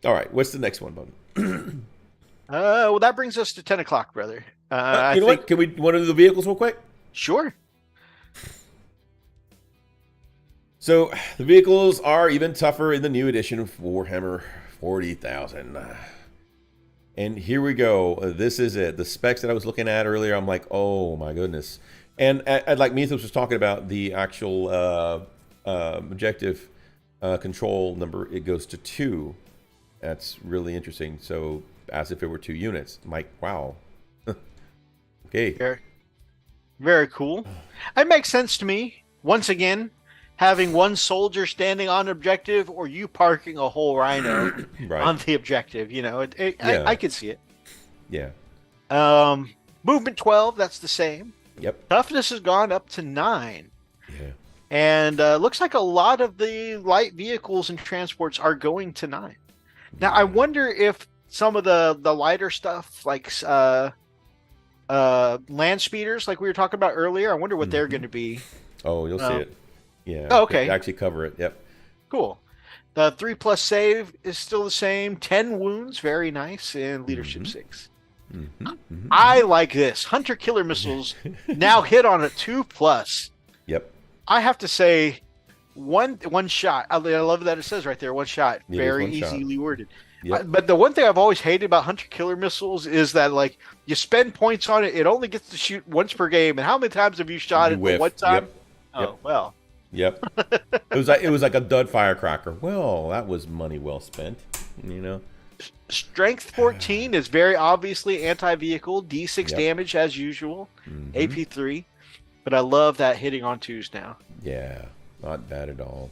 All right, what's the next one, Bubba? Well, that brings us to 10 o'clock, brother. You know what? Can we want to do the vehicles real quick? Sure. So the vehicles are even tougher in the new edition of Warhammer 40,000. And here we go. This is it. The specs that I was looking at earlier, I'm like, oh my goodness. And like Methos was talking about the actual objective control number, it goes to 2. That's really interesting. So as if it were 2 units. I'm like, wow. Okay. Fair. Very cool. It makes sense to me. Once again, having one soldier standing on objective or you parking a whole rhino Right. on the objective. Yeah. I can see it. Yeah. Movement 12, that's the same. Yep. Toughness has gone up to 9. Yeah. And looks like a lot of the light vehicles and transports are going to 9. Now, I wonder if some of the lighter stuff, like land speeders, like we were talking about earlier, I wonder what they're going to be. Oh, you'll see it. Yeah. Oh, okay. They actually cover it. Yep. Cool. The 3+ save is still the same. 10 wounds, very nice, and leadership 6. I like this. Hunter killer missiles now hit on a 2+. Yep. I have to say, one shot. I love that it says right there, one shot. It is Very one shot. easily worded. Yep. But the one thing I've always hated about hunter killer missiles is that, like, you spend points on it, it only gets to shoot once per game. And how many times have you shot You it whiff. one time? Yep. Oh, Yep. well. Yep. It was like a dud firecracker. Well, that was money well spent. Strength 14 is very obviously anti-vehicle. D6 Yep. damage as usual. AP 3. But I love that hitting on 2s now. Yeah. Not bad at all.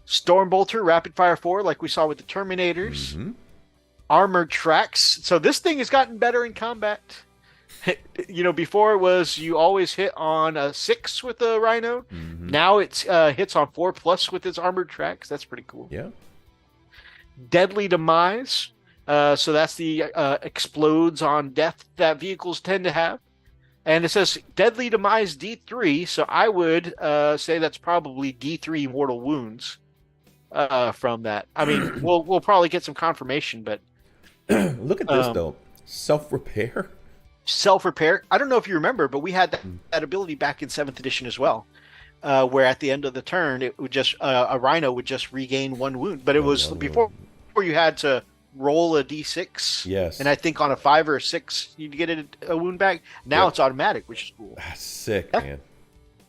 Stormbolter, rapid fire 4, like we saw with the Terminators. Armored tracks. So this thing has gotten better in combat. Before it was you always hit on a 6 with the Rhino. Now it's hits on 4+ with its armored tracks. That's pretty cool. Yeah. Deadly demise. So that's the explodes on death that vehicles tend to have. And it says deadly demise D3. So I would say that's probably D3 mortal wounds from that. I mean, we'll probably get some confirmation, but Look at this though. Self-repair. Self-repair. I don't know if you remember, but we had that ability back in 7th edition as well, where at the end of the turn, it would just a rhino would just regain 1 wound. But it was before you had to roll a d6. Yes. And I think on a 5 or a 6, you'd get a wound back. Now it's automatic, which is cool. That's sick, man.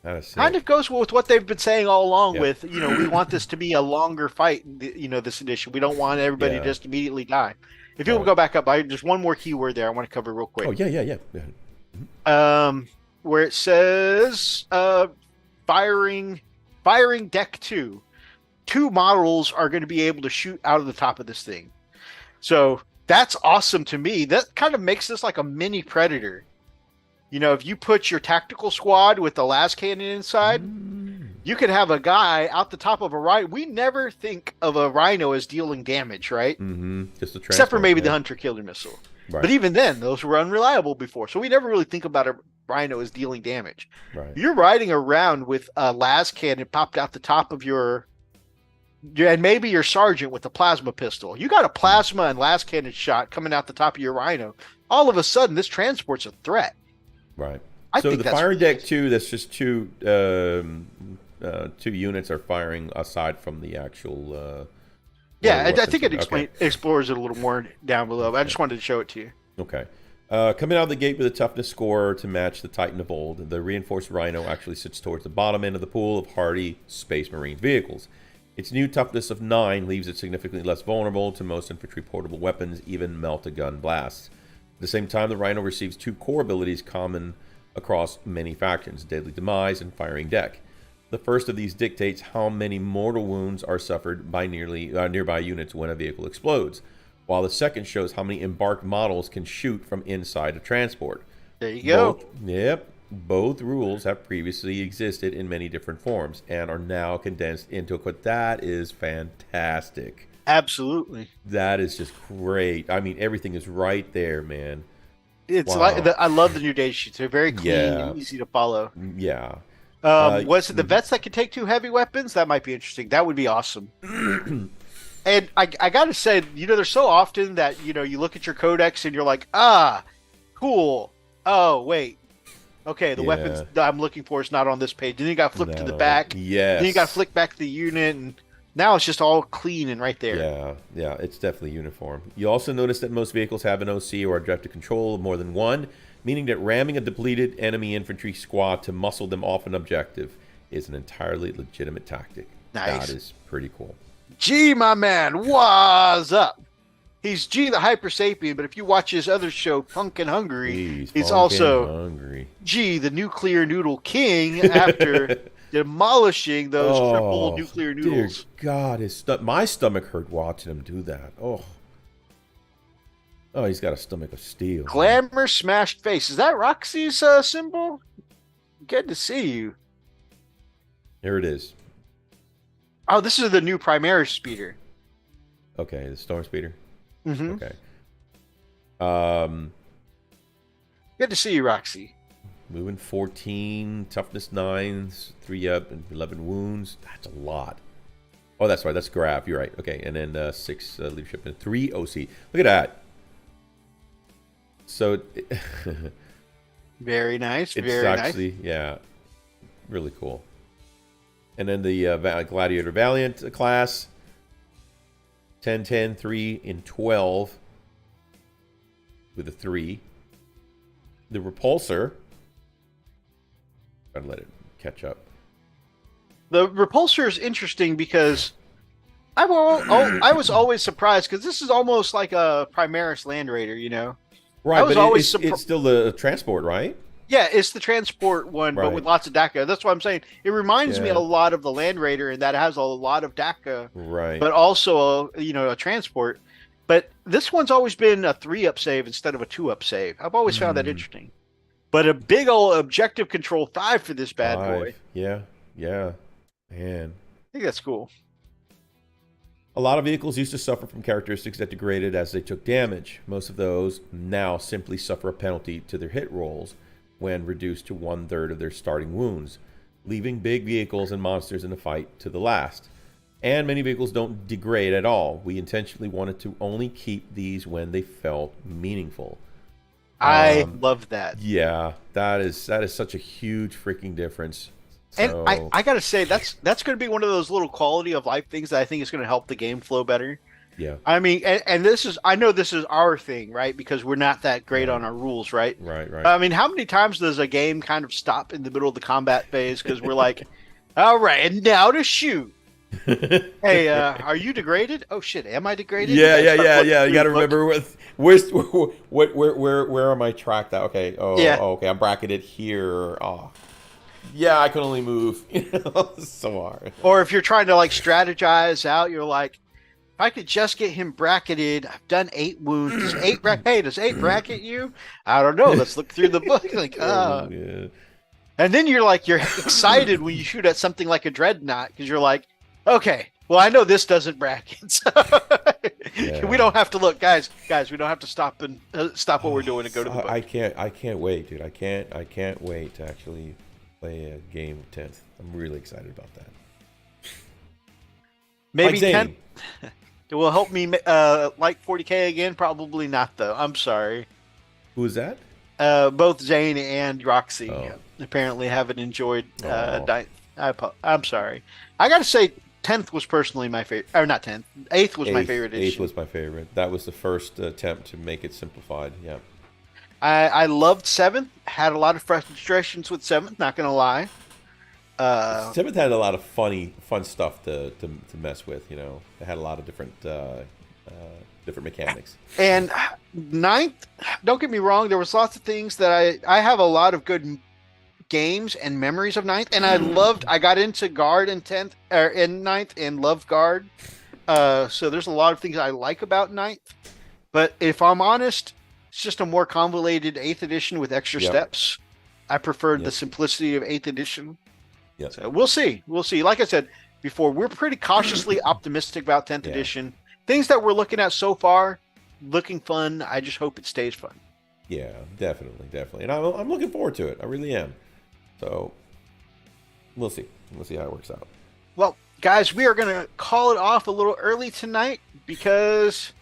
That is sick. Kind of goes with what they've been saying all along with, we want this to be a longer fight, this edition. We don't want everybody to just immediately die. If you will go back up, just one more keyword there I want to cover real quick. Oh, yeah. Where it says firing deck 2. 2 models are going to be able to shoot out of the top of this thing. So that's awesome to me. That kind of makes this like a mini Predator. If you put your tactical squad with the las cannon inside, you could have a guy out the top of a rhino. We never think of a rhino as dealing damage, right? Just except for maybe the hunter killer missile. Right. But even then, those were unreliable before. So we never really think about a rhino as dealing damage. Right. You're riding around with a las cannon popped out the top of and maybe your sergeant with a plasma pistol. You got a plasma and las cannon shot coming out the top of your rhino. All of a sudden, this transport's a threat. Right. I so think the that's fire deck 2, that's just 2 units are firing aside from the actual. I think it explores it a little more down below. But I just wanted to show it to you. Okay. Coming out of the gate with a toughness score to match the Titan of old, the reinforced Rhino actually sits towards the bottom end of the pool of hardy Space Marine vehicles. Its new toughness of 9 leaves it significantly less vulnerable to most infantry portable weapons, even melt-a-gun blasts. At the same time, the Rhino receives 2 core abilities common across many factions, Deadly Demise and Firing Deck. The first of these dictates how many mortal wounds are suffered by nearby units when a vehicle explodes, while the second shows how many embarked models can shoot from inside a transport. There you go. Both rules have previously existed in many different forms and are now condensed into a quote. That is fantastic. Absolutely. That is just great. I mean, everything is right there, man. It's I love the new data sheets. They're very clean and easy to follow. Yeah. Was it the vets that could take 2 heavy weapons? That might be interesting. That would be awesome. And I got to say, there's so often that, you look at your codex and you're like, cool. Oh, wait. Okay, the weapons that I'm looking for is not on this page. Then you got flipped to the back. Yes. Then you got flicked back to the unit, and now it's just all clean and right there. Yeah, it's definitely uniform. You also notice that most vehicles have an OC or adaptive control of more than one, meaning that ramming a depleted enemy infantry squad to muscle them off an objective is an entirely legitimate tactic. Nice. That is pretty cool. Gee, my man, what's up? he's G the Hyper Sapien, but if you watch his other show, Punk and Hungry, he's Funkin' also hungry. G the Nuclear Noodle King after demolishing those triple nuclear noodles. Dear God, my stomach hurt watching him do that. Oh, he's got a stomach of steel. Glamour smashed face. Is that Roxy's symbol? Good to see you. Here it is. Oh, this is the new Primaris speeder. Okay, the Storm Speeder. Mm-hmm. Okay. Good to see you, Roxy. Moving 14, toughness 9, 3 up, and 11 wounds. That's a lot. Oh, that's right. That's Graph. You're right. Okay, and then 6 leadership and 3 OC. Look at that. So, Very nice. it's Very actually, nice. yeah, really cool. And then the Gladiator Valiant class. 10, 10, 3, and 12 with a 3. The Repulsor. Gotta let it catch up. The Repulsor is interesting because I was always surprised because this is almost like a Primaris Land Raider, you know? Right, I was but always it's still the transport, right? Yeah, it's the transport one, Right. but with lots of DACA. That's what I'm saying. It reminds me Yeah. a lot of the Land Raider in that it has a lot of DACA, Right. but also a transport. But this one's always been a 3-up save instead of a 2-up save. I've always found that interesting. But a big old objective control 5 for this bad boy. Yeah, man. I think that's cool. A lot of vehicles used to suffer from characteristics that degraded as they took damage. Most of those now simply suffer a penalty to their hit rolls when reduced to 1/3 of their starting wounds, leaving big vehicles and monsters in the fight to the last. And many vehicles don't degrade at all. We intentionally wanted to only keep these when they felt meaningful. I love that. Yeah, that is such a huge freaking difference. And So, I gotta say, that's going to be one of those little quality of life things that I think is going to help the game flow better. yeah, I mean, and I know this is our thing, right? Because we're not that great on our rules, right? right. I mean, how many times does a game kind of stop in the middle of the combat phase because we're like, all right, and now to shoot. Hey, are you degraded? Oh shit, am I degraded? Yeah. Look, You got to remember where am I tracked at? Okay. Yeah. Okay. I'm bracketed here. Oh, yeah. I can only move. It's so hard. Or if you're trying to like strategize out, you're like, if I could just get him bracketed, I've done 8 wounds. Does 8 bracket you? I don't know. Let's look through the book. Like, Yeah. And then you're excited when you shoot at something like a dreadnought because you're like, okay, well, I know this doesn't bracket. So Yeah. we don't have to look, guys. We don't have to stop what we're doing and go to the book. I can't wait, dude. I can't wait to actually play a game of 10th. I'm really excited about that. Maybe Like 10th. Zane. It will help me like 40K again. Probably not, though. I'm sorry. Who is that? Both Zane and Roxy Oh. apparently haven't enjoyed Oh. Ninth. I'm sorry. I got to say, 10th was personally my favorite. Or not 10th. 8th was my favorite edition. 8th was my favorite. That was the first attempt to make it simplified. Yeah. I loved 7th. Had a lot of frustrations with 7th, not going to lie. 7th had a lot of fun stuff to mess with. You know, it had a lot of different mechanics. And 9th, don't get me wrong, there was lots of things that I have a lot of good games and memories of 9th, and I got into Guard in 10th or in 9th and loved Guard. So there's a lot of things I like about 9th. But if I'm honest, it's just a more convoluted 8th edition with extra steps. I preferred the simplicity of 8th edition. Yeah. So we'll see. Like I said before, we're pretty cautiously optimistic about 10th edition. Things that we're looking at so far, looking fun. I just hope it stays fun. Yeah, definitely. And I'm looking forward to it. I really am. So we'll see. We'll see how it works out. Well, guys, we are going to call it off a little early tonight because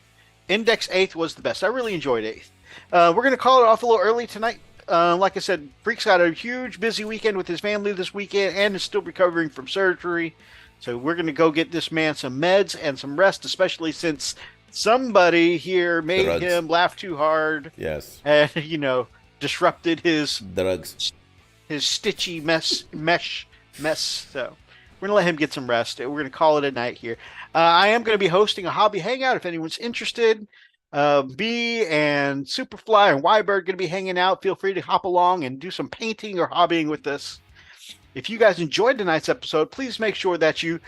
Index 8th was the best. I really enjoyed 8th. We're going to call it off a little early tonight. Like I said, Freak's got a huge busy weekend with his family this weekend and is still recovering from surgery. So we're going to go get this man some meds and some rest, especially since somebody here made him laugh too hard. Yes. And, disrupted his Drugs. his stitchy mesh mess. So we're going to let him get some rest. We're going to call it a night here. I am going to be hosting a hobby hangout if anyone's interested. B and Superfly and Ybird going to be hanging out. Feel free to hop along and do some painting or hobbying with us. If you guys enjoyed tonight's episode, please make sure that you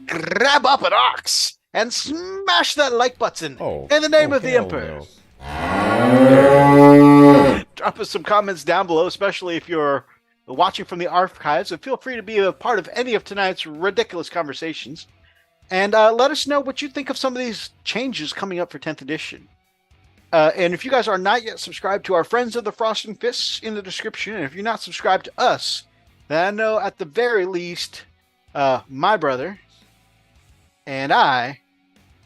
grab up an ox and smash that like button in the name of the Emperor. No. Drop us some comments down below, especially if you're watching from the archives, and feel free to be a part of any of tonight's ridiculous conversations. And let us know what you think of some of these changes coming up for 10th edition. And if you guys are not yet subscribed to our Friends of the Frosting Fists in the description, and if you're not subscribed to us, then I know at the very least, my brother and I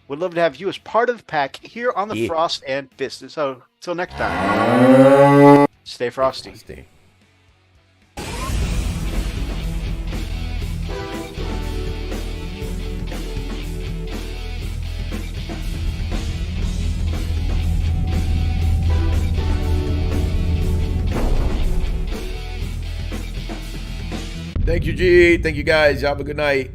would love to have you as part of the pack here on the Frost and Fist. So, until next time, stay frosty. Thank you, G. Thank you, guys. Have a good night.